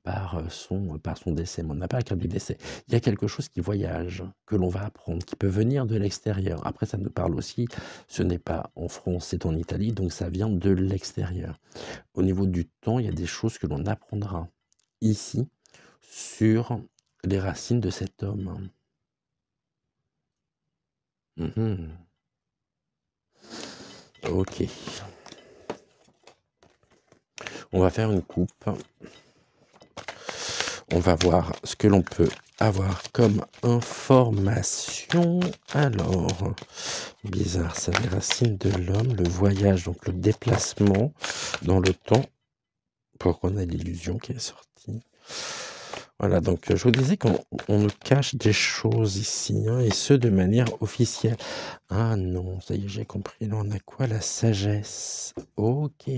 par son décès. Mais on n'a pas la carte du décès. Il y a quelque chose qui voyage, que l'on va apprendre, qui peut venir de l'extérieur. Après, ça nous parle aussi, ce n'est pas en France, c'est en Italie, donc ça vient de l'extérieur. Au niveau du temps, il y a des choses que l'on apprendra ici, sur les racines de cet homme. Ok. On va faire une coupe. On va voir ce que l'on peut avoir comme information. Alors, bizarre, ça, les racines de l'homme, le voyage, donc le déplacement dans le temps. Pourquoi on a l'illusion qui est sortie? Voilà, donc je vous disais qu'on nous cache des choses ici, hein, et ce de manière officielle. Ah non, ça y est, j'ai compris. Là, on a quoi? La sagesse. Ok.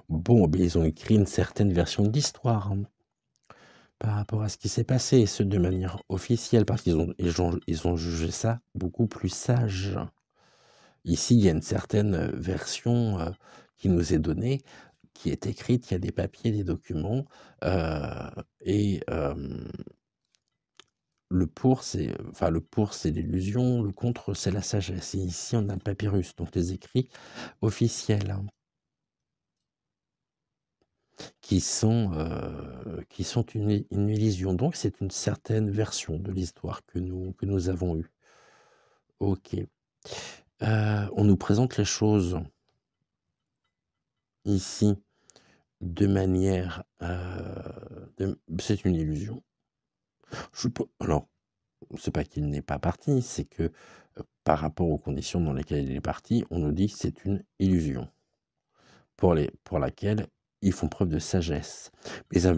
Bon, ben, ils ont écrit une certaine version de l'histoire, hein, par rapport à ce qui s'est passé, et ce de manière officielle, parce qu'ils ont jugé ça beaucoup plus sage. Ici, il y a une certaine version qui nous est donnée, qui est écrite, il y a des papiers, des documents, et le pour, c'est l'illusion, le contre, c'est la sagesse. Et ici, on a le papyrus, donc les écrits officiels, hein, qui sont une illusion. Donc, c'est une certaine version de l'histoire que nous avons eue. Ok. On nous présente les choses ici de manière... c'est une illusion. Alors, c'est pas qu'il n'est pas parti, c'est que par rapport aux conditions dans lesquelles il est parti, on nous dit que c'est une illusion pour laquelle ils font preuve de sagesse. Mais ça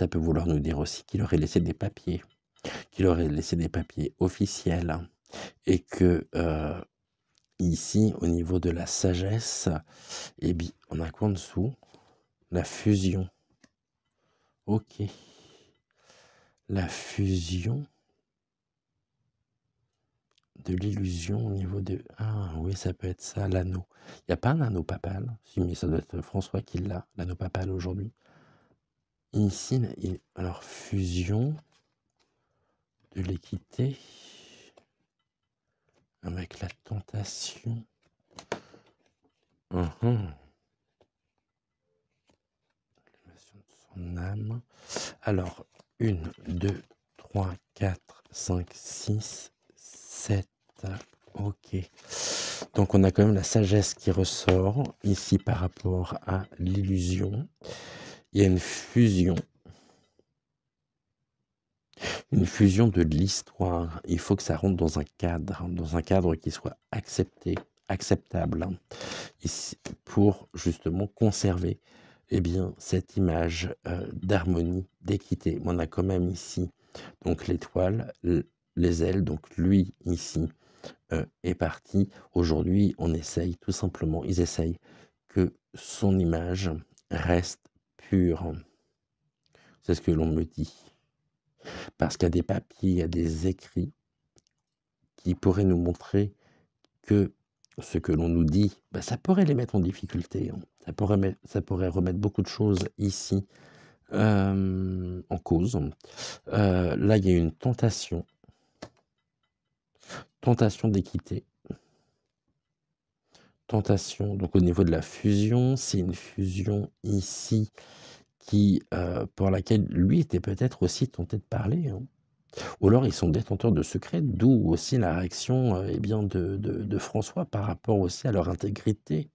peut vouloir nous dire aussi qu'il aurait laissé des papiers, officiels, hein, et que ici, au niveau de la sagesse, eh bien, on a quoi en dessous? La fusion. Ok. La fusion de l'illusion au niveau de... Ah oui, ça peut être ça, l'anneau. Il n'y a pas un anneau papal? Si, mais ça doit être François qui l'a, l'anneau papal aujourd'hui. Ici, alors fusion de l'équité avec la tentation. L'élévation de son âme. Alors, 1, 2, 3, 4, 5, 6, 7. Ok. Donc on a quand même la sagesse qui ressort ici par rapport à l'illusion. Il y a une fusion de l'histoire. Il faut que ça rentre dans un cadre qui soit acceptable, hein, ici, pour justement conserver bien, cette image d'harmonie, d'équité. On a quand même ici donc l'étoile, les ailes, donc lui ici est parti. Aujourd'hui, on essaye tout simplement, ils essayent que son image reste pure. C'est ce que l'on me dit. Parce qu'il y a des papiers, il y a des écrits qui pourraient nous montrer que ce que l'on nous dit, bah, ça pourrait les mettre en difficulté, hein. Ça pourrait remettre beaucoup de choses ici en cause. Là, il y a une tentation d'équité. Tentation, donc au niveau de la fusion, c'est une fusion ici qui, pour laquelle lui était peut-être aussi tenté de parler, hein. Ou alors ils sont détenteurs de secrets, d'où aussi la réaction eh bien de François par rapport aussi à leur intégrité.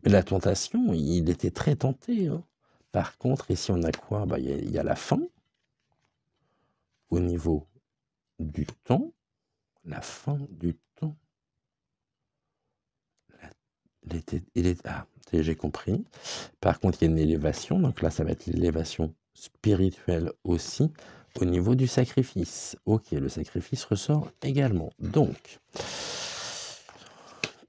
Mais la tentation, il était très tenté, hein. Par contre, ici on a quoi? Bah, il y a la fin au niveau du temps, la fin du temps. Ah, ça y est, j'ai compris. Par contre, il y a une élévation, donc là, ça va être l'élévation spirituelle aussi, au niveau du sacrifice. Ok, le sacrifice ressort également. Donc,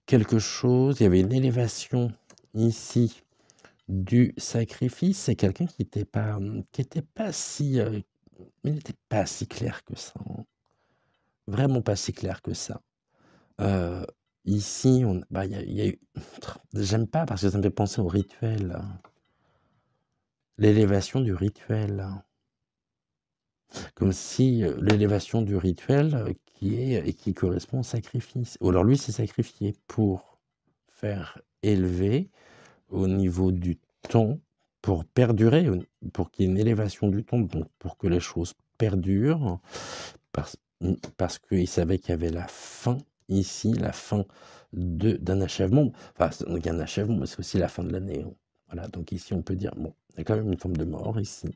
quelque chose, il y avait une élévation ici du sacrifice. C'est quelqu'un qui n'était pas si, il n'était pas si clair que ça, hein. Vraiment pas si clair que ça. Ici, il y a eu, j'aime pas parce que ça me fait penser au rituel. L'élévation du rituel. Comme si l'élévation du rituel qui correspond au sacrifice. Ou alors lui s'est sacrifié pour faire élever au niveau du temps, pour perdurer, pour qu'il y ait une élévation du temps, donc pour que les choses perdurent, parce qu'il savait qu'il y avait la fin ici, la fin d'un achèvement. Enfin, il y a un achèvement, mais c'est aussi la fin de l'année, hein. Voilà, donc ici on peut dire, bon, il y a quand même une forme de mort ici.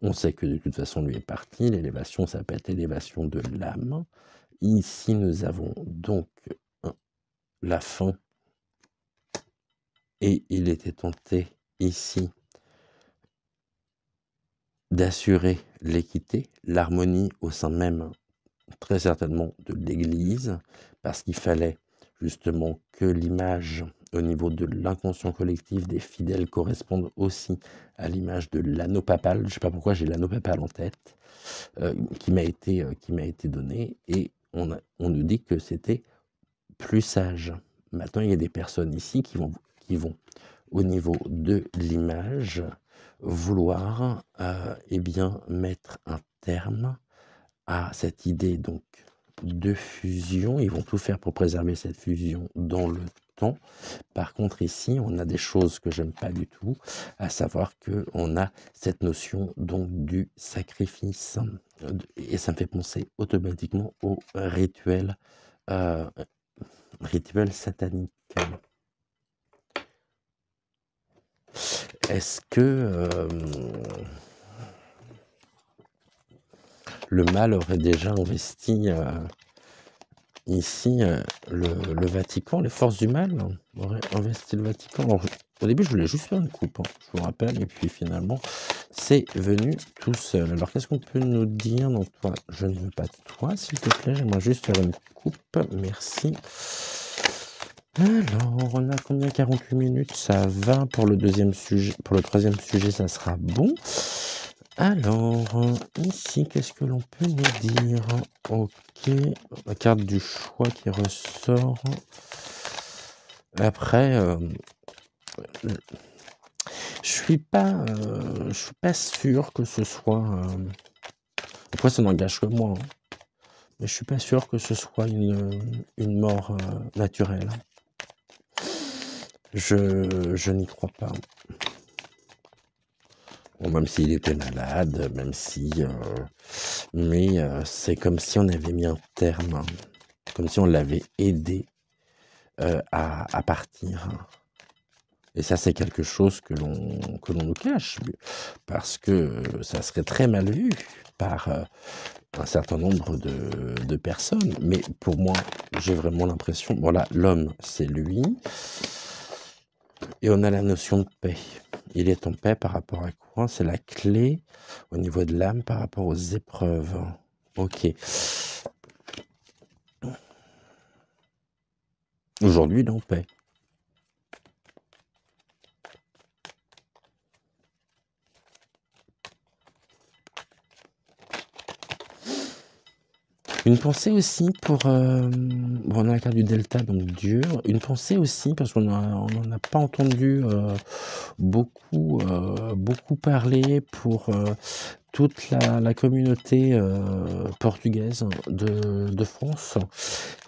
On sait que de toute façon lui est parti, l'élévation ça peut être l'élévation de l'âme. Ici nous avons donc la fin, et il était tenté ici d'assurer l'équité, l'harmonie au sein même très certainement de l'Église, parce qu'il fallait justement que l'image au niveau de l'inconscient collectif des fidèles corresponde aussi à l'image de l'anneau papal. Je ne sais pas pourquoi j'ai l'anneau papal en tête, qui m'a été donné, et on nous dit que c'était plus sage. Maintenant, il y a des personnes ici qui vont au niveau de l'image, vouloir eh bien, mettre un terme à cette idée donc de fusion. Ils vont tout faire pour préserver cette fusion dans le temps. Par contre, ici, on a des choses que j'aime pas du tout, à savoir qu'on a cette notion donc du sacrifice. Et ça me fait penser automatiquement au rituel satanique. Est-ce que le mal aurait déjà investi ici le Vatican, les forces du mal auraient investi le Vatican? Alors, au début, je voulais juste faire une coupe, hein, je vous rappelle, et puis finalement, c'est venu tout seul. Alors, qu'est-ce qu'on peut nous dire? Donc, toi, je ne veux pas de toi, s'il te plaît, j'aimerais juste faire une coupe, merci. Alors, on a combien? 48 minutes, ça va. Pour le deuxième sujet, pour le troisième sujet, ça sera bon. Alors, ici, qu'est-ce que l'on peut nous dire? Ok, la carte du choix qui ressort. Après, je suis pas sûr que ce soit. Après, ça n'engage que moi, hein, mais je suis pas sûr que ce soit une mort naturelle. Je n'y crois pas. Bon, même s'il était malade, même si, mais c'est comme si on avait mis un terme, hein, comme si on l'avait aidé à partir. Et ça, c'est quelque chose que l'on nous cache, parce que ça serait très mal vu par un certain nombre de personnes. Mais pour moi, j'ai vraiment l'impression, voilà, l'homme, c'est lui, et on a la notion de paix. Il est en paix par rapport à quoi? C'est la clé au niveau de l'âme par rapport aux épreuves. Ok. Aujourd'hui, il est en paix. Une pensée aussi pour, bon, on a la carte du delta, donc Dieu. Une pensée aussi parce on n'en a pas entendu, beaucoup parler pour, toute la communauté, portugaise de France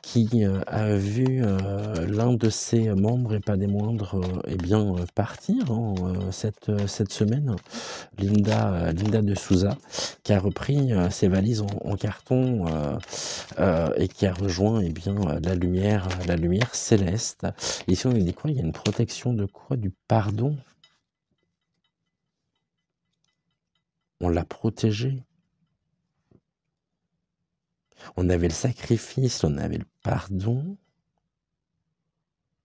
qui, a vu, l'un de ses membres et pas des moindres, eh bien, partir, hein, cette semaine. Linda de Souza, qui a repris, ses valises en carton, et qui a rejoint, eh bien, la lumière céleste. Ici, on nous dit quoi? Il y a une protection de quoi? Du pardon? On l'a protégé. On avait le sacrifice, on avait le pardon,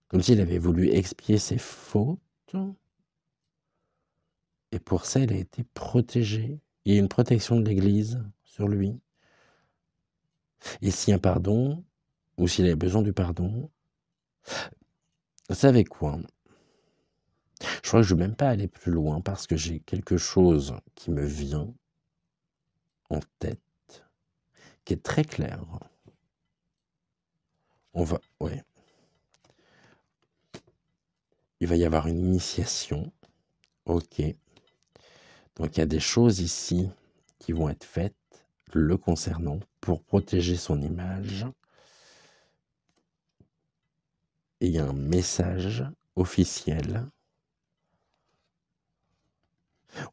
comme s'il avait voulu expier ses fautes, et pour ça, il a été protégé. Il y a une protection de l'Église sur lui. Et s'il y a un pardon, ou s'il avait besoin du pardon, vous savez quoi? Je crois que je ne vais même pas aller plus loin parce que j'ai quelque chose qui me vient en tête, qui est très clair. Ouais. Il va y avoir une initiation. Ok. Donc il y a des choses ici qui vont être faites le concernant pour protéger son image. Et il y a un message officiel.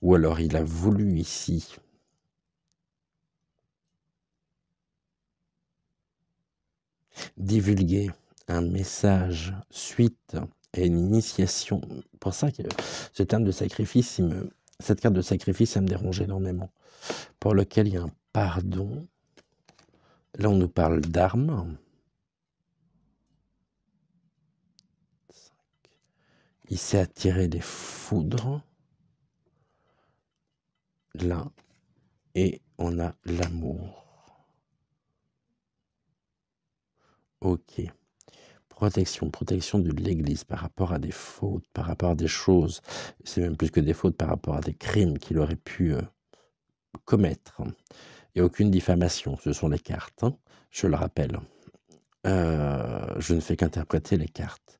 Ou alors il a voulu ici divulguer un message suite à une initiation. Pour ça que ce terme de sacrifice, cette carte de sacrifice, ça me dérange énormément. Pour lequel il y a un pardon. Là, on nous parle d'armes. Il s'est attiré des foudres. Là. Et on a l'amour. Ok. Protection de l'Église par rapport à des fautes, par rapport à des choses. C'est même plus que des fautes, par rapport à des crimes qu'il aurait pu commettre. Il n'y a aucune diffamation, ce sont les cartes, hein, je le rappelle. Je ne fais qu'interpréter les cartes.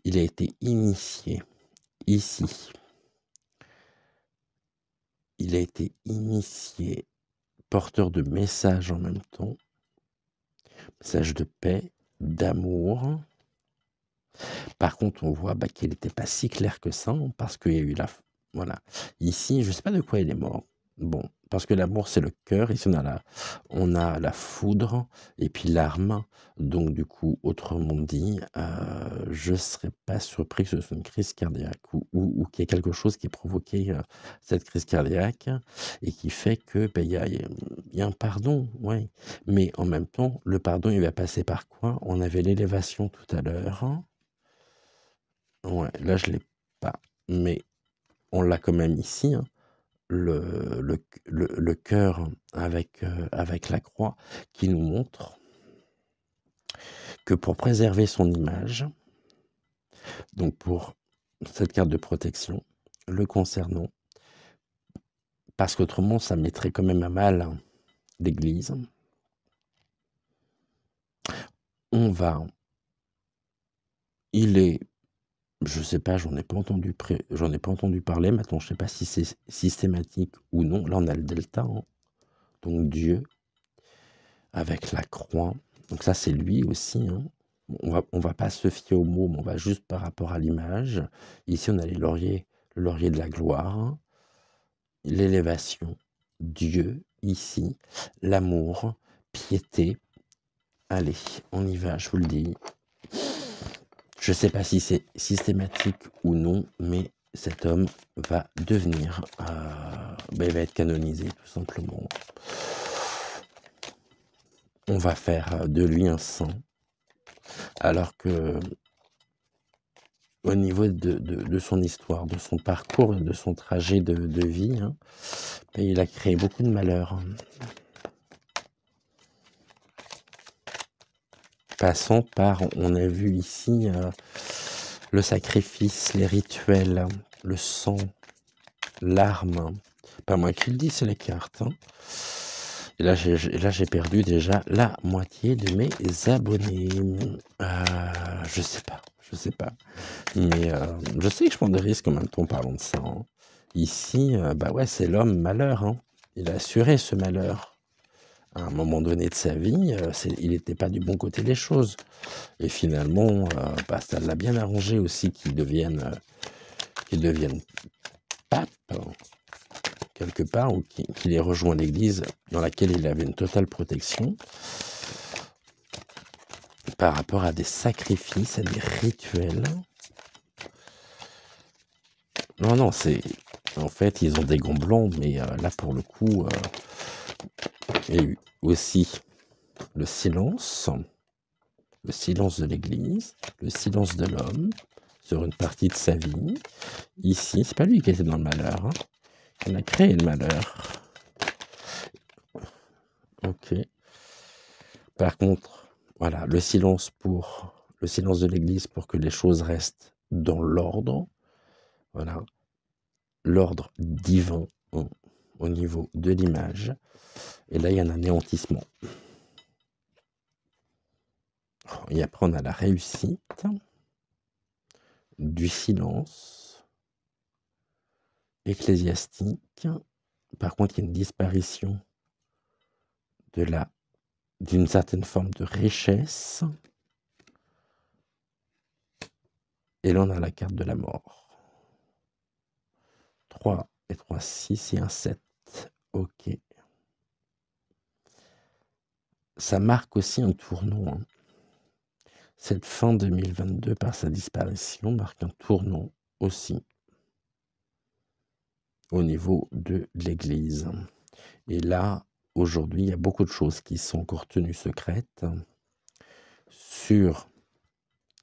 Il a été initié ici. Il a été initié, porteur de messages en même temps. Message de paix, d'amour. Par contre, on voit qu'il n'était pas si clair que ça, hein, parce qu'il y a eu voilà. Ici, je ne sais pas de quoi il est mort. Bon, parce que l'amour, c'est le cœur. Ici, on a la foudre et puis l'arme. Donc, du coup, autrement dit, je ne serais pas surpris que ce soit une crise cardiaque ou qu'il y ait quelque chose qui ait provoqué cette crise cardiaque et qui fait que il y a un pardon, ouais. Mais en même temps, le pardon, il va passer par quoi? On avait l'élévation tout à l'heure. Ouais, là, je ne l'ai pas. Mais on l'a quand même ici, hein. Le cœur avec la croix qui nous montre que pour préserver son image, donc pour cette carte de protection, le concernant, parce qu'autrement ça mettrait quand même à mal l'Église, il est, je sais pas, j'en ai pas entendu parler, maintenant je sais pas si c'est systématique ou non. Là on a le delta, hein. Donc Dieu avec la croix, donc ça c'est lui aussi, hein. On va pas se fier aux mots, mais on va juste par rapport à l'image. Ici on a le laurier de la gloire, l'élévation, Dieu ici, l'amour, piété. Allez, on y va, je vous le dis. Je sais pas si c'est systématique ou non, mais cet homme va devenir, il va être canonisé tout simplement. On va faire de lui un saint, alors que au niveau de son histoire, de son parcours, de son trajet de vie, hein, il a créé beaucoup de malheurs. Passant par, on a vu ici le sacrifice, les rituels, le sang, l'arme. Pas moi qui le dis, c'est les cartes, hein. Et là, j'ai perdu déjà la moitié de mes abonnés. Je sais pas, je sais pas. Mais je sais que je prends des risques en même temps en parlant de ça, hein. Ici, bah ouais, c'est l'homme malheur, hein. Il a assuré ce malheur. À un moment donné de sa vie, il n'était pas du bon côté des choses. Et finalement, bah, ça l'a bien arrangé aussi qu'il devienne pape, quelque part, ou qu'il ait rejoint l'Église dans laquelle il avait une totale protection par rapport à des sacrifices, à des rituels. Non, non, en fait, ils ont des gants blancs, mais là, pour le coup, il y a eu aussi le silence de l'Église, le silence de l'homme sur une partie de sa vie. Ici, c'est pas lui qui était dans le malheur, hein. Il a créé le malheur. Ok. Par contre, voilà, le silence de l'Église pour que les choses restent dans l'ordre. Voilà, l'ordre divin, hein, au niveau de l'image. Et là, il y a un anéantissement. Et après, on a la réussite du silence ecclésiastique. Par contre, il y a une disparition d'une certaine forme de richesse. Et là, on a la carte de la mort. 3 et 3, 6 et un 7. Ok. Ça marque aussi un tournant, hein. Cette fin 2022, par sa disparition, marque un tournant aussi au niveau de l'Église. Et là, aujourd'hui, il y a beaucoup de choses qui sont encore tenues secrètes sur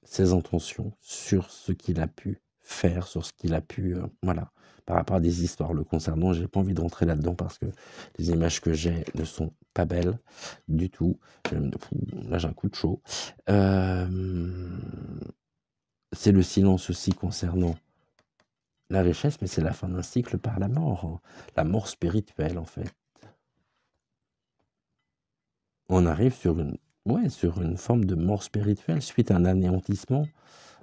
ses intentions, sur ce qu'il a pu faire, sur ce qu'il a pu... voilà, par rapport à des histoires le concernant. J'ai pas envie de rentrer là-dedans parce que les images que j'ai ne sont pas belles du tout. Là, j'ai un coup de chaud. C'est le silence aussi concernant la richesse, mais c'est la fin d'un cycle par la mort, hein. La mort spirituelle, en fait. On arrive sur une forme de mort spirituelle suite à un anéantissement,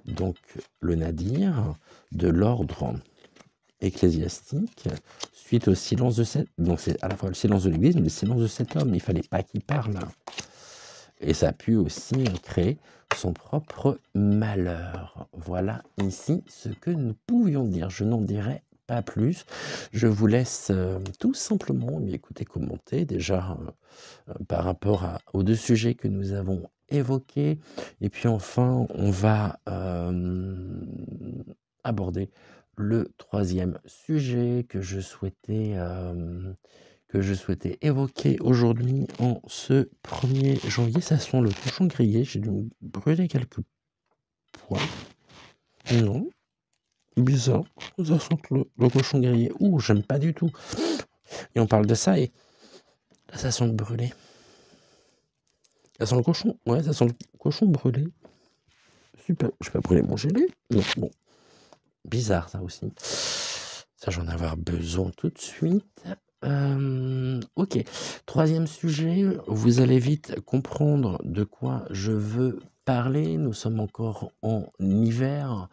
donc le nadir, de l'ordre ecclésiastique, suite au silence de cet... Donc c'est à la fois le silence de l'Église, mais le silence de cet homme. Il fallait pas qu'il parle. Et ça a pu aussi créer son propre malheur. Voilà ici ce que nous pouvions dire. Je n'en dirai pas plus. Je vous laisse tout simplement écouter, commenter déjà par rapport aux deux sujets que nous avons évoqués. Et puis enfin, on va aborder le troisième sujet que je souhaitais évoquer aujourd'hui en ce 1er janvier. Ça sent le cochon grillé. J'ai dû me brûler quelques pois. Non, bizarre. Ça sent le cochon grillé. Ouh, j'aime pas du tout. Et on parle de ça et là, ça sent le brûlé. Ça sent le cochon. Ouais, ça sent le cochon brûlé. Super. Je vais pas brûler mon gelé. Non, bon. Bizarre, ça aussi. Ça, j'en ai avoir besoin tout de suite. Ok. Troisième sujet, vous allez vite comprendre de quoi je veux parler. Nous sommes encore en hiver.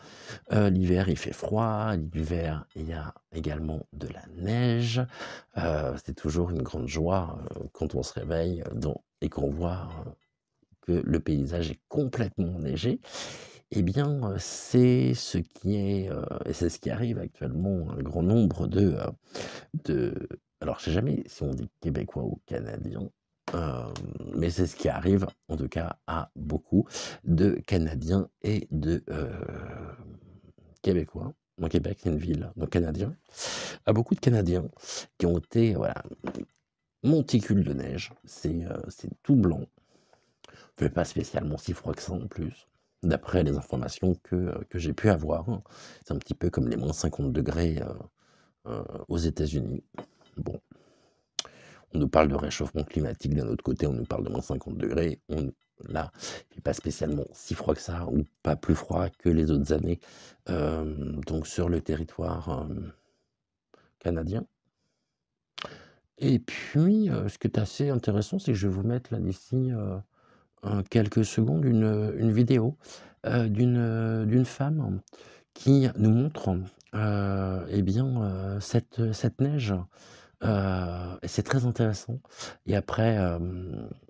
L'hiver, il fait froid. L'hiver, il y a également de la neige. C'est toujours une grande joie quand on se réveille et qu'on voit que le paysage est complètement enneigé. Eh bien, c'est ce qui est, et c'est ce qui arrive actuellement à un grand nombre alors je sais jamais si on dit Québécois ou Canadiens, mais c'est ce qui arrive en tout cas à beaucoup de Canadiens et de Québécois. Moi, Québec, c'est une ville, donc Canadiens. À beaucoup de Canadiens qui ont été, voilà, monticules de neige. C'est tout blanc. Il ne fait pas spécialement si froid que ça en plus. D'après les informations que j'ai pu avoir, hein. C'est un petit peu comme les moins 50 degrés aux États-Unis. Bon, on nous parle de réchauffement climatique, d'un autre côté, on nous parle de moins 50 degrés. Là, il n'est pas spécialement si froid que ça, ou pas plus froid que les autres années, donc sur le territoire canadien. Et puis, ce qui est assez intéressant, c'est que je vais vous mettre là d'ici, quelques secondes une vidéo, d'une femme qui nous montre, et bien, cette neige, et c'est très intéressant et après,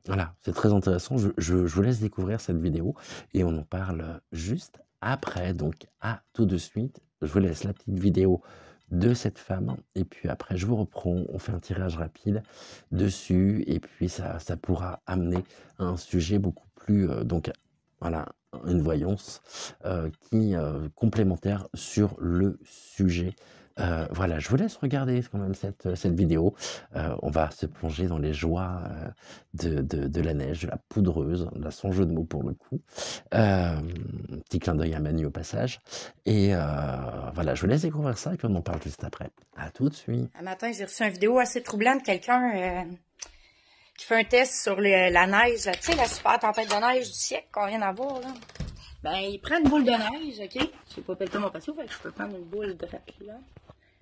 voilà, c'est très intéressant. Je vous laisse découvrir cette vidéo et on en parle juste après, donc à tout de suite. Je vous laisse la petite vidéo de cette femme et puis après je vous reprends, on fait un tirage rapide dessus et puis ça pourra amener à un sujet beaucoup plus, donc voilà, une voyance, qui, complémentaire sur le sujet. Voilà, je vous laisse regarder quand même cette vidéo. On va se plonger dans les joies, de la neige, de la poudreuse, là sans jeu de mots pour le coup. Petit clin d'œil à Manu au passage et voilà, je vous laisse découvrir ça et puis on en parle juste après. À tout de suite. Un matin, j'ai reçu une vidéo assez troublante de quelqu'un qui fait un test sur la neige, là. Tu sais, la super tempête de neige du siècle qu'on vient d'avoir, là. Ben, il prend une boule de neige, OK? Je sais pas pelleter mon patio, fait que je peux prendre une boule de là,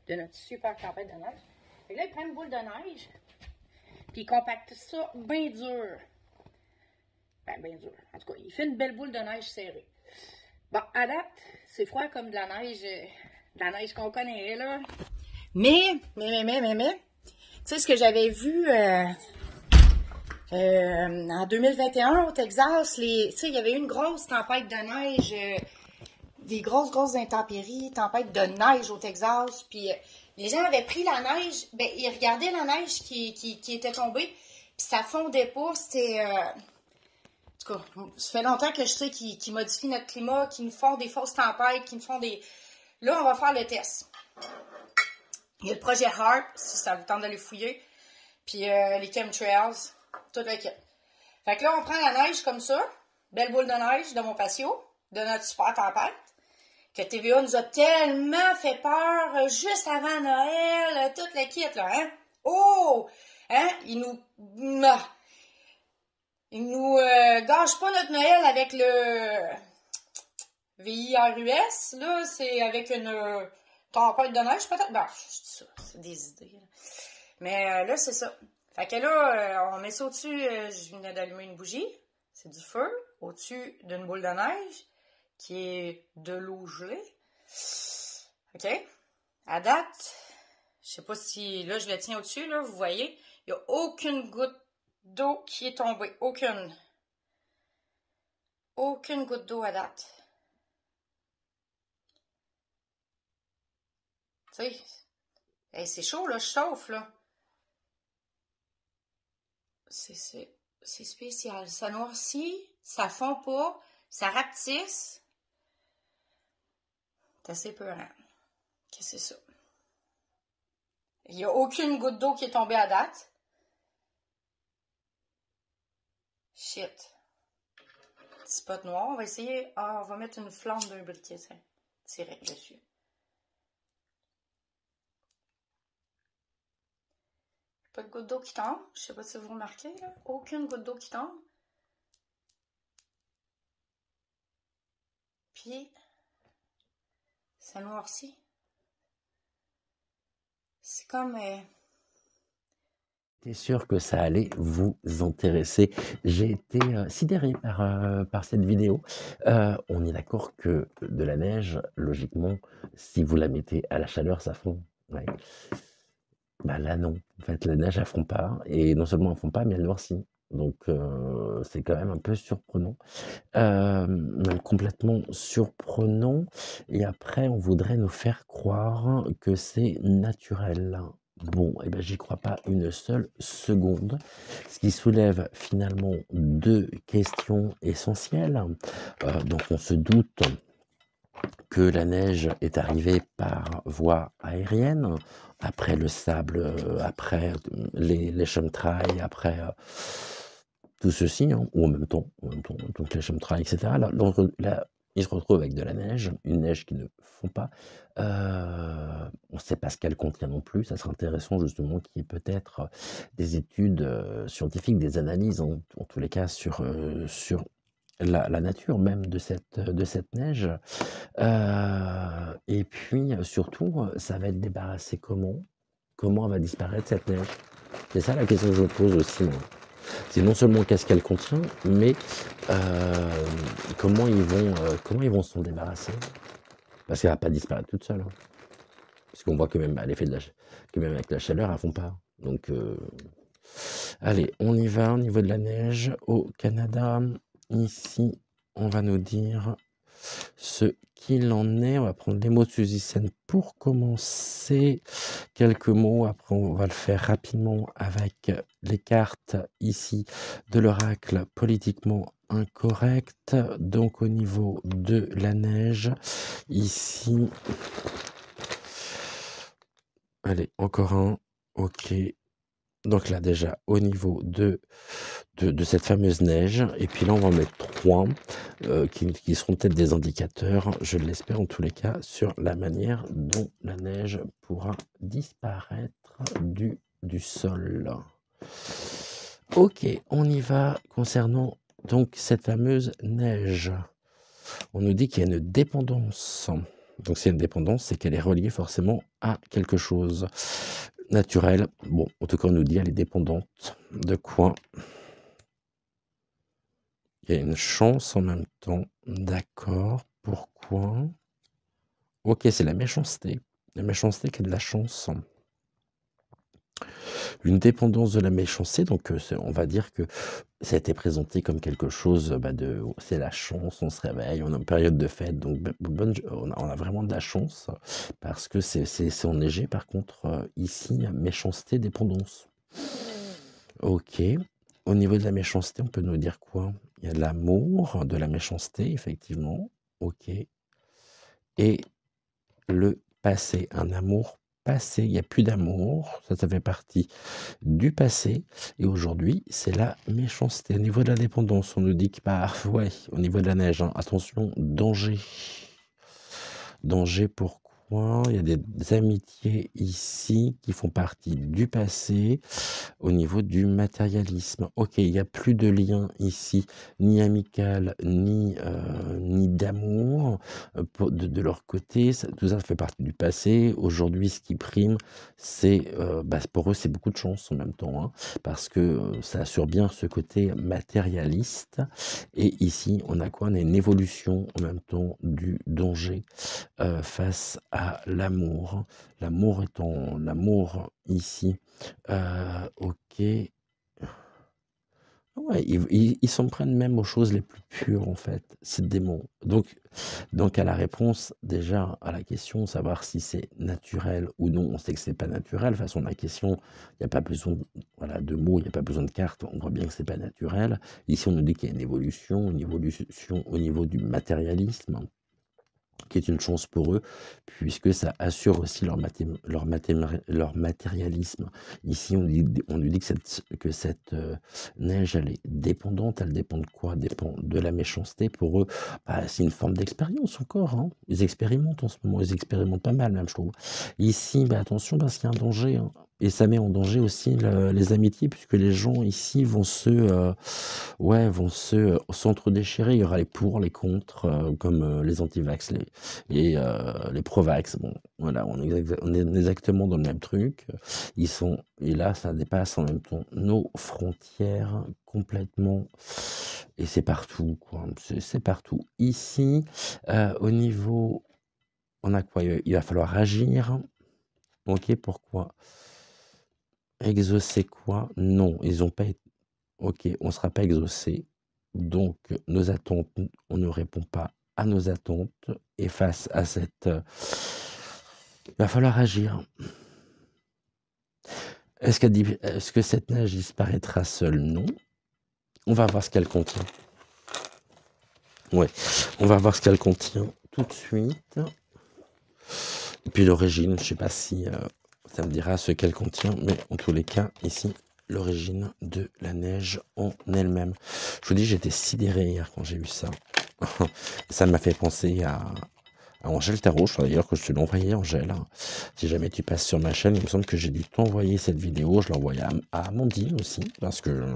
de notre super tempête de neige. Et là, il prend une boule de neige, puis il compacte ça bien dur. Ben, bien dur. En tout cas, il fait une belle boule de neige serrée. Bon, à date, c'est froid comme de la neige qu'on connaît, là. Mais, tu sais, ce que j'avais vu en 2021 au Texas, tu sais, il y avait eu une grosse tempête de neige, des grosses intempéries, tempête de neige au Texas, puis les gens avaient pris la neige, ben, ils regardaient la neige qui était tombée, puis ça fondait pas, c'était... en tout cas, ça fait longtemps que je sais qu'ils modifient notre climat, qu'ils nous font des fausses tempêtes, qu'ils nous font des... Là, on va faire le test. Il y a le projet HARP, si ça vous tente d'aller fouiller. Puis les chemtrails, toute l'équipe. Fait que là, on prend la neige comme ça. Belle boule de neige de mon patio, de notre super tempête. Que TVA nous a tellement fait peur juste avant Noël, toute l'équipe, là, hein? Oh! Hein? Il nous gâche pas notre Noël avec le VIRUS, là, c'est avec une tempête de neige, peut-être. Ben, je dis ça, c'est des idées. Là. Mais là, c'est ça. Fait que là, on met ça au-dessus, je venais d'allumer une bougie, c'est du feu, au-dessus d'une boule de neige, qui est de l'eau gelée. OK? À date, je sais pas si, là, je le tiens au-dessus, là, vous voyez, il n'y a aucune goutte d'eau qui est tombée. Aucune. Aucune goutte d'eau à date. Tu sais, hey, c'est chaud, là, je chauffe, là. C'est spécial. Ça noircit, ça fond pas, ça rapetisse. C'est assez peurant. Qu'est-ce que c'est ça? Il n'y a aucune goutte d'eau qui est tombée à date. Shit. Petit spot noir. On va essayer. Ah, on va mettre une flamme d'un briquet, ça. Tirer dessus. Pas de goutte d'eau qui tombe. Je sais pas si vous remarquez, là. Aucune goutte d'eau qui tombe. Puis, ça noircit. C'est comme... J'étais sûr que ça allait vous intéresser. J'ai été sidéré par cette vidéo. On est d'accord que de la neige, logiquement, si vous la mettez à la chaleur, ça fond. Ouais. Bah là, non. En fait, la neige, elle fond pas. Et non seulement elle fond pas, mais elle noircit. Donc, c'est quand même un peu surprenant. Même complètement surprenant. Et après, on voudrait nous faire croire que c'est naturel. Bon, eh ben, j'y crois pas une seule seconde. Ce qui soulève finalement deux questions essentielles. Donc, on se doute que la neige est arrivée par voie aérienne, après le sable, après les chemtrails, après tout ceci, hein, ou en même temps, donc les chemtrails, etc. Là, ils se retrouvent avec de la neige, une neige qui ne fond pas. On ne sait pas ce qu'elle contient non plus. Ça serait intéressant justement qu'il y ait peut-être des études scientifiques, des analyses en tous les cas sur la nature même de cette neige. Et puis surtout, ça va être débarrassé comment? Comment elle va disparaître cette neige? C'est ça la question que je me pose aussi, moi. C'est non seulement qu'est-ce qu'elle contient, mais comment ils vont s'en débarrasser. Parce qu'elle va pas disparaître toute seule, hein. Parce qu'on voit que même à l'effet que même avec la chaleur, elles font pas. Donc, allez, on y va au niveau de la neige au Canada. Ici, on va nous dire ce qu'il en est. On va prendre les mots de Suzy Sen pour commencer. Quelques mots, après on va le faire rapidement avec les cartes ici de l'oracle politiquement incorrect. Donc au niveau de la neige, ici, allez, encore un, ok. Donc là déjà au niveau de cette fameuse neige, et puis là on va en mettre 3 qui seront peut-être des indicateurs, je l'espère en tous les cas, sur la manière dont la neige pourra disparaître du sol. Ok, on y va concernant donc cette fameuse neige. On nous dit qu'il y a une dépendance. Donc s'il y a une dépendance, c'est qu'elle est reliée forcément à quelque chose naturel. Bon, en tout cas, on nous dit elle est dépendante de quoi? Il y a une chance en même temps. D'accord. Pourquoi? Ok, c'est la méchanceté. La méchanceté qui a de la chance. Une dépendance de la méchanceté, donc on va dire que ça a été présenté comme quelque chose de c'est la chance, on se réveille, on est en période de fête, donc on a vraiment de la chance parce que c'est enneigé. Par contre, ici, méchanceté, dépendance. Ok. Au niveau de la méchanceté, on peut nous dire quoi? Il y a de l'amour, de la méchanceté, effectivement. Ok. Et le passé, un amour passé. Il n'y a plus d'amour, ça fait partie du passé. Et aujourd'hui, c'est la méchanceté. Au niveau de la dépendance, on nous dit que, ouais, au niveau de la neige, hein, attention, danger. Danger, pourquoi? Il y a des amitiés ici qui font partie du passé au niveau du matérialisme. Ok, il n'y a plus de lien ici, ni amical, ni d'amour de leur côté. Tout ça fait partie du passé. Aujourd'hui, ce qui prime, c'est pour eux, c'est beaucoup de chance en même temps, hein, parce que ça assure bien ce côté matérialiste. Et ici, on a quoi? On a une évolution en même temps du danger face à l'amour. L'amour étant l'amour ici. Ok. Ouais, ils s'en prennent même aux choses les plus pures, en fait, ces démons. Donc à la réponse, déjà, à la question, savoir si c'est naturel ou non, on sait que c'est pas naturel. De toute façon, la question, il n'y a pas besoin de mots, il n'y a pas besoin de cartes, on voit bien que c'est pas naturel. Ici, on nous dit qu'il y a une évolution au niveau du matérialisme, qui est une chance pour eux, puisque ça assure aussi leur matérialisme. Ici, on nous dit que cette neige, elle est dépendante. Elle dépend de quoi? Elle dépend de la méchanceté. Pour eux, c'est une forme d'expérience encore, hein. Ils expérimentent en ce moment, ils expérimentent pas mal même, je trouve. Ici, attention, parce qu'il y a un danger, hein. Et ça met en danger aussi les amitiés, puisque les gens ici vont s'entre-déchirer. Il y aura les pour, les contre, comme les anti-vax, les pro-vax. Bon, voilà, on est exactement dans le même truc. Et là, ça dépasse en même temps nos frontières complètement. Et c'est partout, quoi. C'est partout. Ici, au niveau, on a quoi? Il va falloir agir. Ok, pourquoi? Exaucer quoi? Non, ils n'ont pas été. Ok, on ne sera pas exaucé. Donc, nos attentes, on ne répond pas à nos attentes. Et face à cette... il va falloir agir. Est-ce que cette neige disparaîtra seule? Non. On va voir ce qu'elle contient. Ouais, on va voir ce qu'elle contient tout de suite. Et puis l'origine, je ne sais pas si ça me dira ce qu'elle contient, mais en tous les cas, ici, l'origine de la neige en elle-même. Je vous dis, j'étais sidéré hier quand j'ai vu ça. Ça m'a fait penser à Angèle Tarot. Je crois d'ailleurs que je te l'ai envoyé, Angèle. Si jamais tu passes sur ma chaîne, il me semble que j'ai dû t'envoyer cette vidéo. Je l'ai envoyée à Amandine aussi, parce que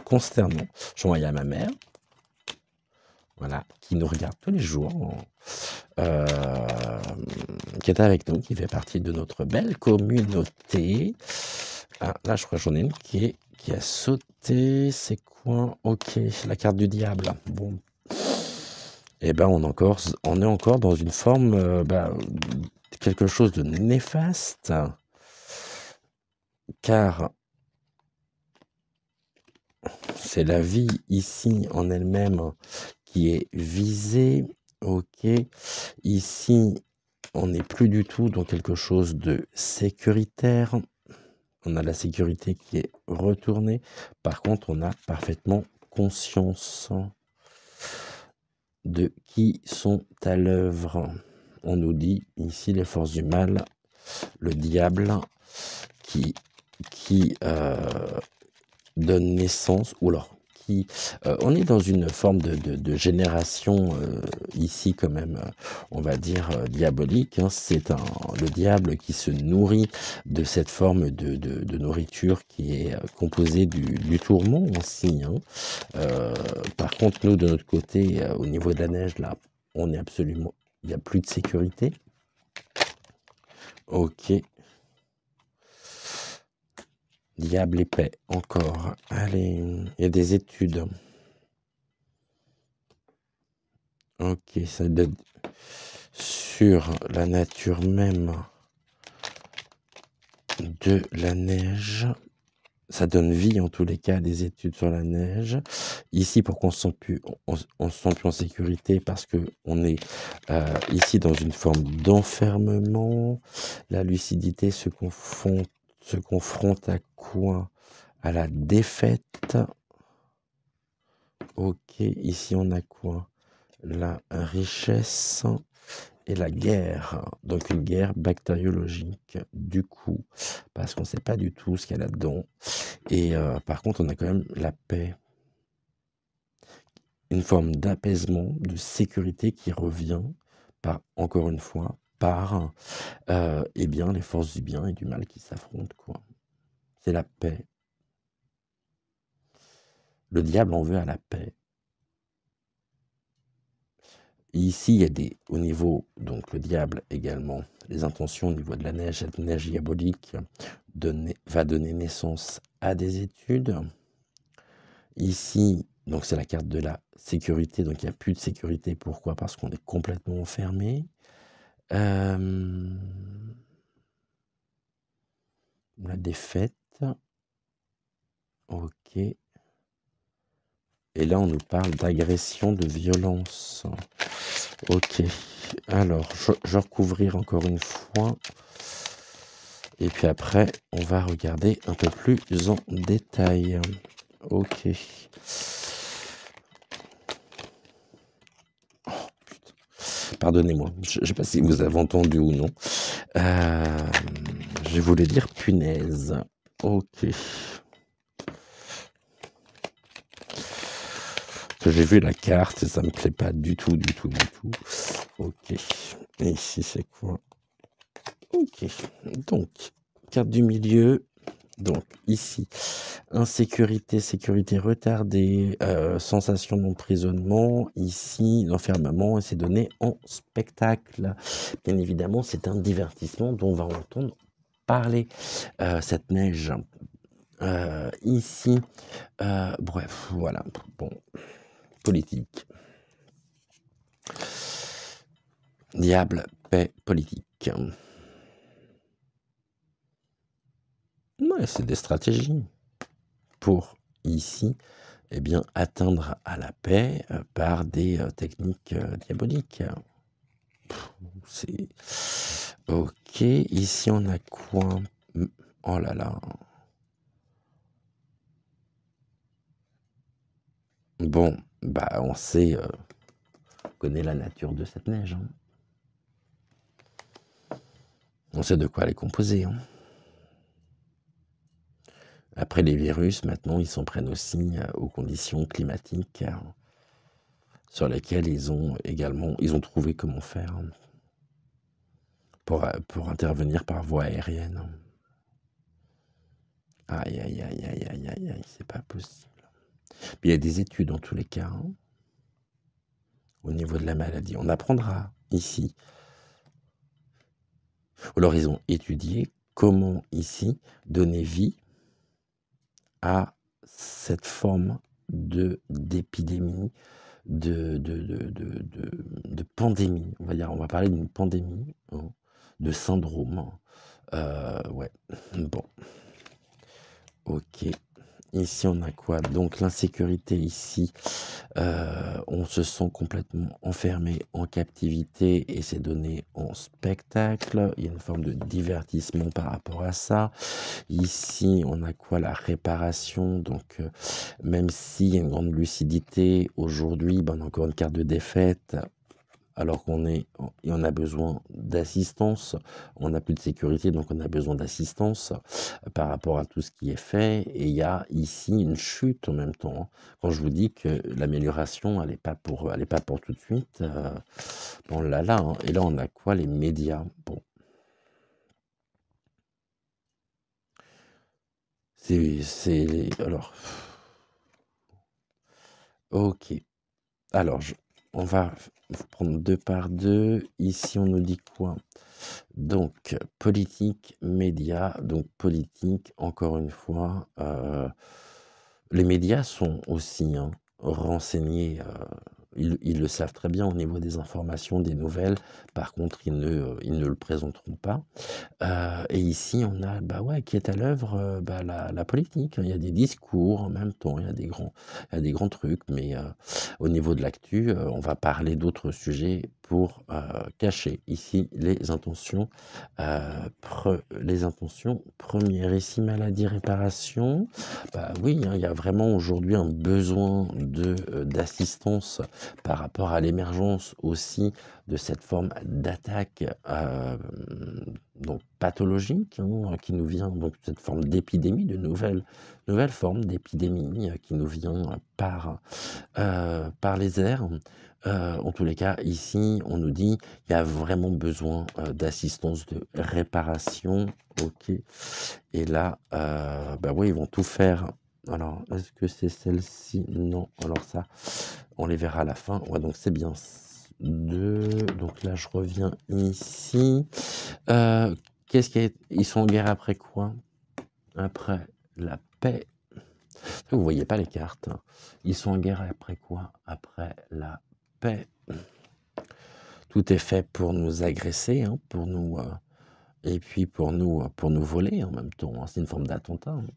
consternant, je l'ai envoyé à ma mère. Voilà, qui nous regarde tous les jours, qui est avec nous, qui fait partie de notre belle communauté. Ah, là, je crois que j'en ai une qui a sauté. C'est quoi? Ok, la carte du diable. Bon. Eh ben, on est encore dans une forme, quelque chose de néfaste, car c'est la vie ici en elle-même qui est visée. Ok, ici, on n'est plus du tout dans quelque chose de sécuritaire. On a la sécurité qui est retournée. Par contre, on a parfaitement conscience de qui sont à l'œuvre. On nous dit ici les forces du mal, le diable qui donne naissance, ou alors qui... on est dans une forme de génération ici quand même, on va dire diabolique. Hein. C'est le diable qui se nourrit de cette forme de nourriture qui est composée du tourment aussi. Hein. Par contre, nous, de notre côté, au niveau de la neige, là, on est absolument... Il n'y a plus de sécurité. Ok. Diable et paix, encore. Allez, il y a des études. Ok, ça donne sur la nature même de la neige. Ça donne vie en tous les cas, des études sur la neige. Ici, pour qu'on ne se sente plus, on se sent plus en sécurité parce qu'on est ici dans une forme d'enfermement. La lucidité se confronte à quoi? À la défaite. Ok, ici on a quoi? La richesse et la guerre. Donc une guerre bactériologique, du coup, parce qu'on ne sait pas du tout ce qu'il y a là-dedans. Et par contre, on a quand même la paix. Une forme d'apaisement, de sécurité qui revient, encore une fois, par eh bien, les forces du bien et du mal qui s'affrontent, quoi. C'est la paix. Le diable en veut à la paix. Ici, il y a au niveau, donc le diable également, les intentions au niveau de la neige, cette neige diabolique va donner naissance à des études. Ici, donc c'est la carte de la sécurité, donc il n'y a plus de sécurité. Pourquoi? Parce qu'on est complètement enfermé. La défaite. Ok. Et là, on nous parle d'agression, de violence. Ok. Alors, je vais recouvrir encore une fois. Et puis après, on va regarder un peu plus en détail. Ok. Oh, putain. Pardonnez-moi, je ne sais pas si vous avez entendu ou non. Je voulais dire punaise. Ok. J'ai vu la carte et ça me plaît pas du tout, du tout, du tout. Ok. Et ici, c'est quoi? Ok. Donc, carte du milieu. Donc, ici, insécurité, sécurité retardée, sensation d'emprisonnement. Ici, l'enfermement, et c'est donné en spectacle. Bien évidemment, c'est un divertissement dont on va entendre parler. Cette neige. Ici, bref, voilà. Bon, politique. Diable, paix, politique. Ouais, c'est des stratégies pour ici, eh bien, atteindre à la paix par des techniques diaboliques. C'est ok. Ici, on a quoi? Oh là là. Bon, bah, on sait, on connaît la nature de cette neige. Hein. On sait de quoi elle est composée. Hein. Après les virus, maintenant, ils s'en prennent aussi aux conditions climatiques sur lesquelles ils ont trouvé comment faire pour intervenir par voie aérienne. Aïe, aïe, aïe, aïe, aïe, aïe, aïe, c'est pas possible. Mais il y a des études dans tous les cas hein, au niveau de la maladie. On apprendra ici. Alors, ils ont étudié comment ici donner vie à cette forme d'épidémie, de pandémie. On va parler d'une pandémie, hein, de syndrome. Ouais, bon, ok. Ici, on a quoi? Donc, l'insécurité ici, on se sent complètement enfermé en captivité et c'est donné en spectacle. Il y a une forme de divertissement par rapport à ça. Ici, on a quoi? La réparation. Donc, même s'il y a une grande lucidité, aujourd'hui, ben, on a encore une carte de défaite. Alors et on a besoin d'assistance, on n'a plus de sécurité, donc on a besoin d'assistance par rapport à tout ce qui est fait. Et il y a ici une chute en même temps, hein. Quand je vous dis que l'amélioration, elle est pas pour tout de suite, on l'a là, hein. Et là, on a quoi? Les médias. Bon, alors, ok. Alors, on va prendre deux par deux. Ici, on nous dit quoi? Donc, politique, médias. Donc, politique, encore une fois, les médias sont aussi, hein, renseignés, ils le savent très bien au niveau des informations, des nouvelles. Par contre, ils ne le présenteront pas. Et ici, on a, bah ouais, qui est à l'œuvre, bah, la politique. Il y a des discours en même temps, il y a des grands trucs, mais au niveau de l'actu, on va parler d'autres sujets pour cacher ici les intentions premières. Ici, maladie, réparation. Bah oui, hein, il y a vraiment aujourd'hui un besoin d'assistance par rapport à l'émergence aussi de cette forme d'attaque donc pathologique, hein, qui nous vient, donc cette forme d'épidémie, de nouvelle forme d'épidémie qui nous vient par les airs. En tous les cas, ici, on nous dit qu'il y a vraiment besoin d'assistance, de réparation. Ok. Et là, bah oui, ils vont tout faire. Alors, est-ce que c'est celle-ci? Non. Alors ça, on les verra à la fin. Ouais, donc c'est bien. Donc là, je reviens ici. Ils sont en guerre après quoi? Après la paix. Vous voyez pas les cartes, hein. Ils sont en guerre après quoi? Après la paix. Tout est fait pour nous agresser, hein, et puis pour nous voler en même temps, hein. C'est une forme d'attentat, hein.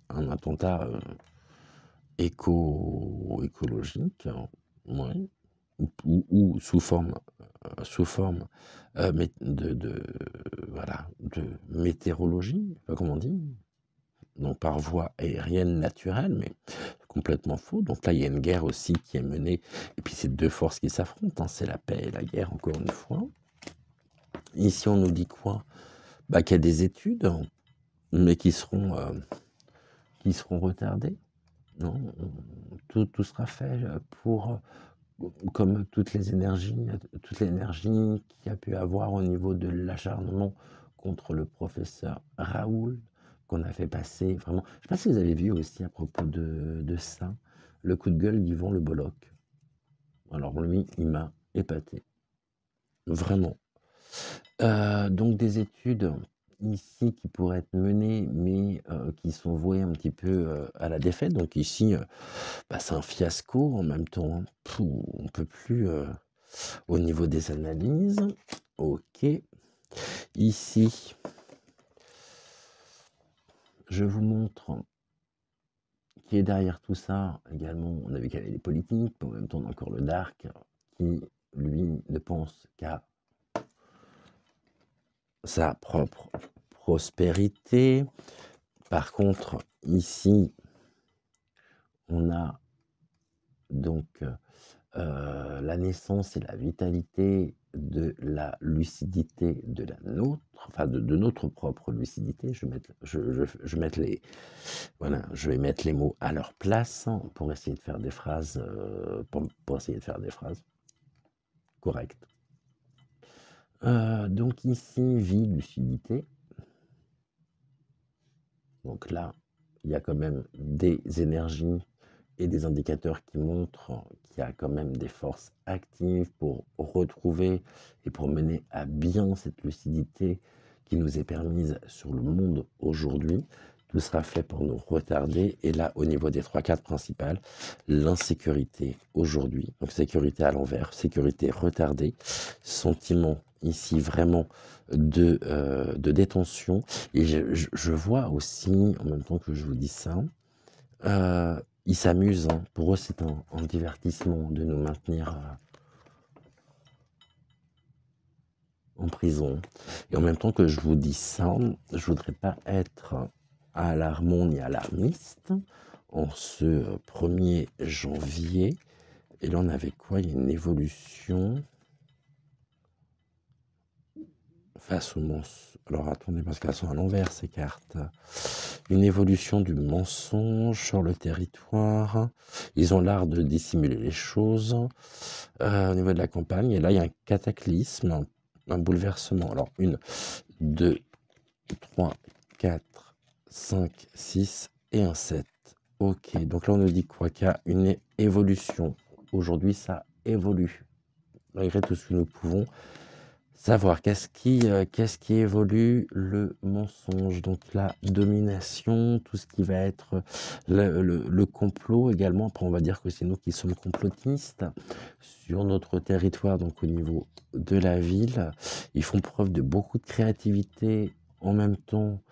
Un attentat écologique, hein, ouais. Ou sous forme voilà, de météorologie, je sais pas comment on dit, non par voie aérienne naturelle, mais complètement faux. Donc là, il y a une guerre aussi qui est menée, et puis c'est deux forces qui s'affrontent, hein, c'est la paix et la guerre, encore une fois. Ici, on nous dit quoi? Bah, qu'il y a des études, hein, mais qui seront retardées. Non, tout sera fait pour comme toute l'énergie qu'il y a pu avoir au niveau de l'acharnement contre le professeur Raoul, qu'on a fait passer vraiment. Je ne sais pas si vous avez vu aussi à propos de ça, le coup de gueule d'Yvon Le Bolloc. Alors lui, il m'a épaté, vraiment. Donc des études ici qui pourraient être menées, mais qui sont vouées un petit peu à la défaite. Donc ici, bah, c'est un fiasco en même temps, hein. On peut plus au niveau des analyses. Ok. Ici, je vous montre qui est derrière tout ça. Également, on a vu qu'il y avait les politiques, mais en même temps, on a encore le Dark qui, lui, ne pense qu'à sa propre prospérité. Par contre, ici, on a donc la naissance et la vitalité de la lucidité de la nôtre, enfin de notre propre lucidité. Je vais mettre les mots à leur place pour essayer de faire des phrases, pour essayer de faire des phrases correctes. Donc ici, vie, lucidité. Donc là, il y a quand même des énergies et des indicateurs qui montrent qu'il y a quand même des forces actives pour retrouver et pour mener à bien cette lucidité qui nous est permise sur le monde aujourd'hui. tout sera fait pour nous retarder. Et là, au niveau des 3 cartes principales, l'insécurité aujourd'hui, donc sécurité à l'envers, sécurité retardée, sentiment ici vraiment de détention. Et je vois aussi, en même temps que je vous dis ça, ils s'amusent, hein. Pour eux, c'est un divertissement de nous maintenir en prison. Et en même temps que je vous dis ça, je voudrais pas être alarmant ni alarmiste en ce 1er janvier. Et là, on avait quoi? Il y a une évolution face au mensonge. Alors attendez, parce qu'elles sont à l'envers ces cartes. Une évolution du mensonge sur le territoire. Ils ont l'art de dissimuler les choses au niveau de la campagne. Et là, il y a un cataclysme, un bouleversement. Alors, 1, 2, 3, 4, 5, 6 et un 7. Ok, donc là, on nous dit quoi? Qu'il y a une évolution. Aujourd'hui, ça évolue. Malgré tout ce que nous pouvons savoir, qu'est-ce qui évolue? Le mensonge, donc la domination, tout ce qui va être le complot également. Après, on va dire que c'est nous qui sommes complotistes sur notre territoire, donc au niveau de la ville. Ils font preuve de beaucoup de créativité en même temps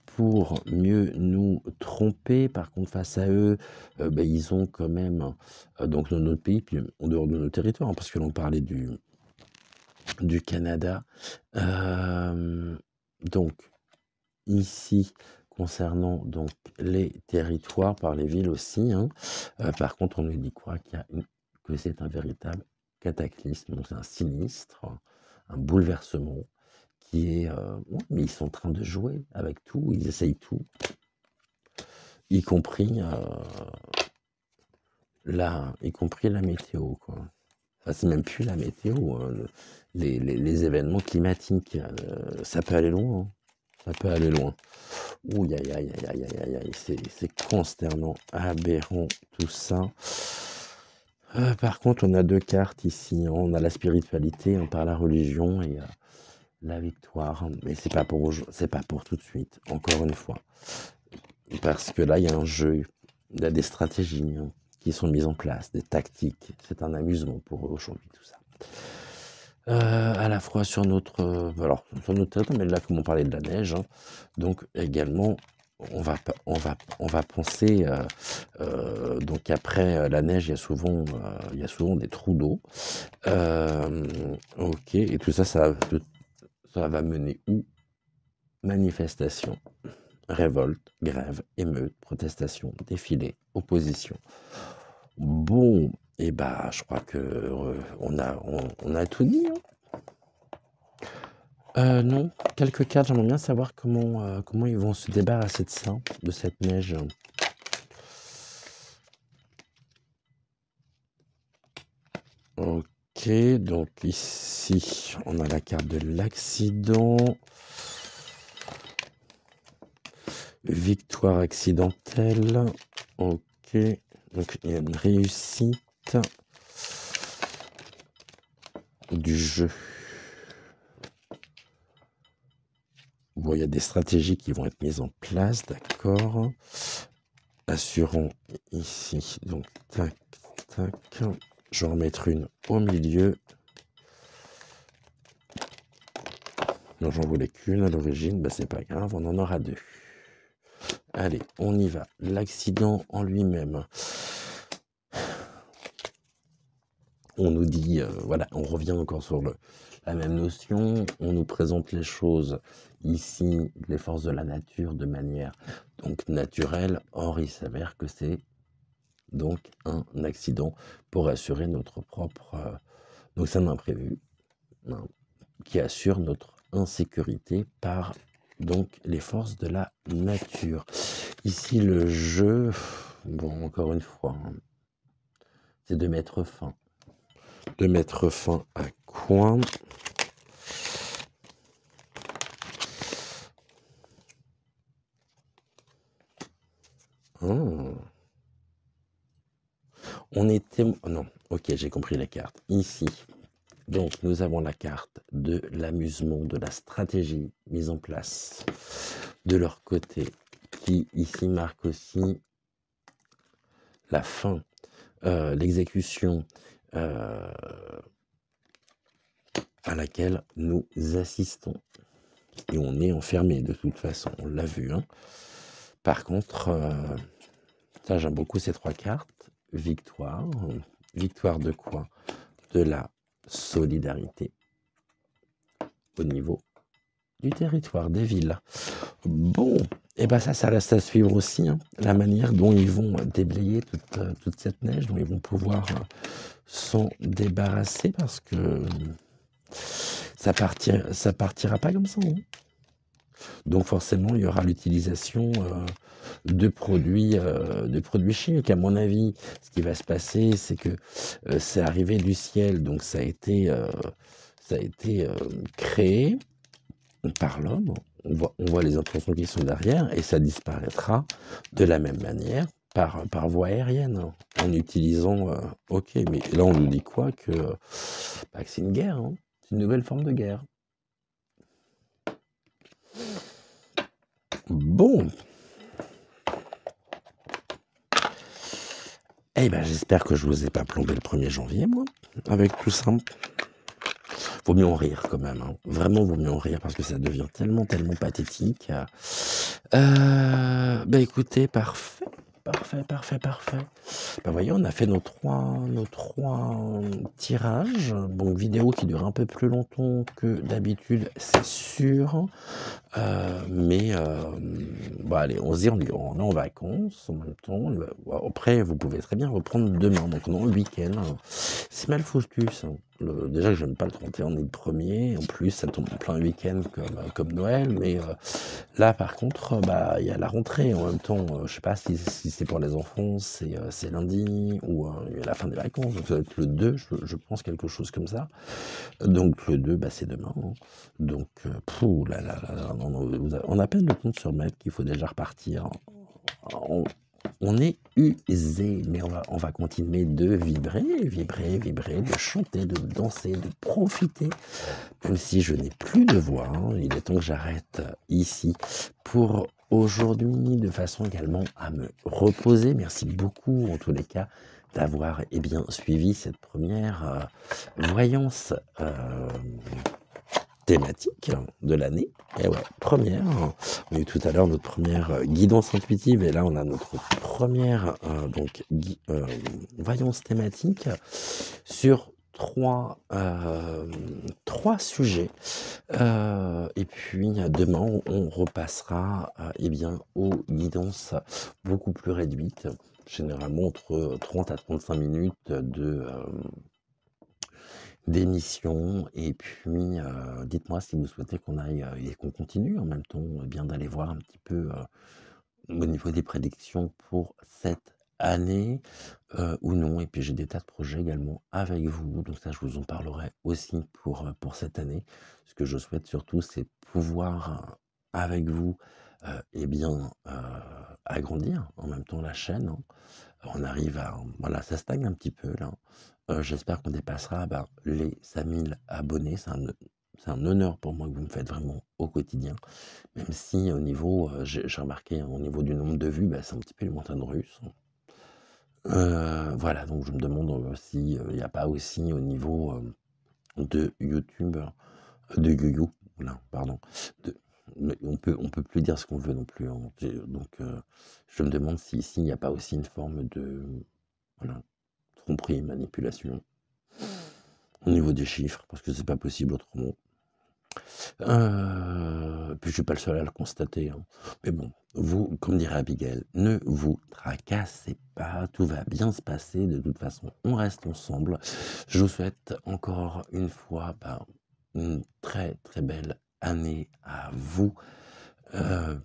pour mieux nous tromper. Par contre, face à eux, ils ont quand même, donc dans notre pays, puis en dehors de nos territoires, hein, parce que l'on parlait du Canada. Donc, ici, concernant donc les territoires, par les villes aussi, hein, par contre, on nous dit quoi? Que c'est un véritable cataclysme, donc c'est un sinistre, un bouleversement qui est... mais ils sont en train de jouer avec tout, ils essayent tout, y compris la météo, quoi. Enfin, c'est même plus la météo, hein, les événements climatiques, ça peut aller loin, hein. Ça peut aller loin. Ouh, aïe, aïe, aïe, aïe, aïe, aïe, c'est consternant, aberrant, tout ça. Par contre, on a 2 cartes ici, hein. On a la spiritualité, on parle la religion et la victoire. Mais c'est pas pour tout de suite, encore une fois. Parce que là, il y a un jeu, il y a des stratégies, hein, qui sont mises en place, des tactiques. C'est un amusement pour eux aujourd'hui, tout ça. À la fois sur notre territoire, mais là, comme on parlait de la neige, hein, donc également, on va penser, donc après la neige, il y a souvent des trous d'eau. Ok, et tout ça, ça va mener où? Manifestation, révolte, grève, émeute, protestation, défilé, opposition. Bon, et je crois que on a tout dit, hein. Non, quelques cartes, j'aimerais bien savoir comment ils vont se débarrasser de ça, de cette neige. Ok, donc ici, on a la carte de l'accident. Victoire accidentelle. Ok, donc il y a une réussite du jeu. Bon, il y a des stratégies qui vont être mises en place, d'accord. Assurons ici, donc tac, tac. Je vais en mettre une au milieu. Non, j'en voulais qu'une à l'origine, c'est pas grave, on en aura 2. Allez, on y va. L'accident en lui-même. On nous dit, voilà, on revient encore sur la même notion. On nous présente les choses ici, les forces de la nature, de manière donc naturelle. Or, il s'avère que c'est donc un accident pour assurer notre propre... donc c'est un imprévu, hein, qui assure notre insécurité par donc les forces de la nature. Ici, le jeu, bon, encore une fois, hein, c'est de mettre fin. De mettre fin à quoi? On était... non, ok, j'ai compris les cartes. Ici, donc, nous avons la carte de l'amusement, de la stratégie mise en place de leur côté, qui ici marque aussi la fin, l'exécution à laquelle nous assistons. Et on est enfermé de toute façon, on l'a vu. Hein. Par contre, ça j'aime beaucoup ces 3 cartes. Victoire. Victoire de quoi? De la solidarité au niveau du territoire, des villes. Bon, et ben ça reste à suivre aussi, hein, la manière dont ils vont déblayer toute cette neige, dont ils vont pouvoir s'en débarrasser, parce que ça partira pas comme ça. Hein. Donc forcément, il y aura l'utilisation de produits chimiques. À mon avis, ce qui va se passer, c'est que c'est arrivé du ciel, donc ça a été créé par l'homme. On voit les intentions qui sont derrière, et ça disparaîtra de la même manière par voie aérienne, hein, en utilisant... ok, mais là on nous dit quoi? Que c'est une guerre, hein, c'est une nouvelle forme de guerre. Bon. Eh ben, j'espère que je vous ai pas plombé le 1er janvier, moi, avec tout ça. Vaut mieux en rire quand même, hein. Vraiment, vaut mieux en rire parce que ça devient tellement pathétique. Écoutez, parfait. Voyez, on a fait nos trois tirages. Donc, vidéo qui dure un peu plus longtemps que d'habitude, c'est sûr. Allez, on se dit, on est en vacances en même temps. Après, vous pouvez très bien reprendre demain. Donc, on est le week-end. C'est mal foutu, ça. Déjà que j'aime pas le 31 ni le 1er. En plus, ça tombe en plein week-end comme Noël. Mais là, par contre, il y a la rentrée en même temps. Je sais pas si c'est pour les enfants, c'est lundi ou il y a la fin des vacances. Donc, ça va être le 2, je pense, quelque chose comme ça. Donc, le 2, c'est demain. Hein. Donc, on a peine le temps de se remettre qu'il faut déjà repartir. On est usé, mais on va continuer de vibrer, de chanter, de danser, de profiter. Même si je n'ai plus de voix, hein, il est temps que j'arrête ici pour aujourd'hui, de façon également à me reposer. Merci beaucoup, en tous les cas, d'avoir suivi cette première voyance thématique de l'année. Et ouais, première. On a eu tout à l'heure notre première guidance intuitive, et là on a notre première voyance thématique sur trois sujets. Et puis demain on repassera aux guidances beaucoup plus réduites, généralement entre 30 à 35 minutes d'émission. Et puis dites-moi si vous souhaitez qu'on aille et qu'on continue en même temps, bien d'aller voir un petit peu au niveau des prédictions pour cette année ou non. Et puis j'ai des tas de projets également avec vous, donc ça je vous en parlerai aussi pour cette année. Ce que je souhaite surtout, c'est pouvoir avec vous agrandir en même temps la chaîne. Hein. On arrive voilà, ça stagne un petit peu là. J'espère qu'on dépassera les 5000 abonnés. C'est un honneur pour moi que vous me faites vraiment au quotidien. Même si au niveau, j'ai remarqué, au niveau du nombre de vues, c'est un petit peu les montagnes russes. Voilà, donc je me demande s'il n'y a pas aussi au niveau de YouTube, de YouYou, voilà, pardon, mais on peut plus dire ce qu'on veut non plus. Hein. Donc je me demande s'il n'y a pas aussi une forme de tromperie, manipulation au niveau des chiffres, parce que c'est pas possible autrement. Puis je suis pas le seul à le constater. Hein. Mais bon, vous, comme dirait Abigail, ne vous tracassez pas, tout va bien se passer. De toute façon, on reste ensemble. Je vous souhaite encore une fois une très très belle année à vous.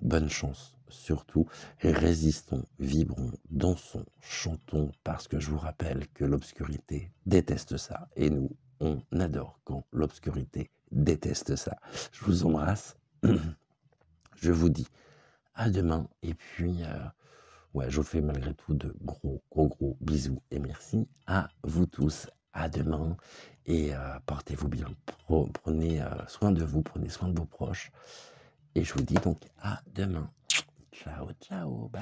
Bonne chance surtout. Résistons, vibrons, dansons, chantons, parce que je vous rappelle que l'obscurité déteste ça. Et nous, on adore quand l'obscurité déteste ça. Je vous embrasse. Je vous dis à demain. Et puis, je vous fais malgré tout de gros bisous. Et merci à vous tous. À demain. Et portez-vous bien. Prenez soin de vous. Prenez soin de vos proches. Et je vous dis donc à demain. Ciao, ciao, bye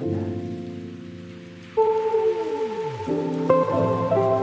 bye.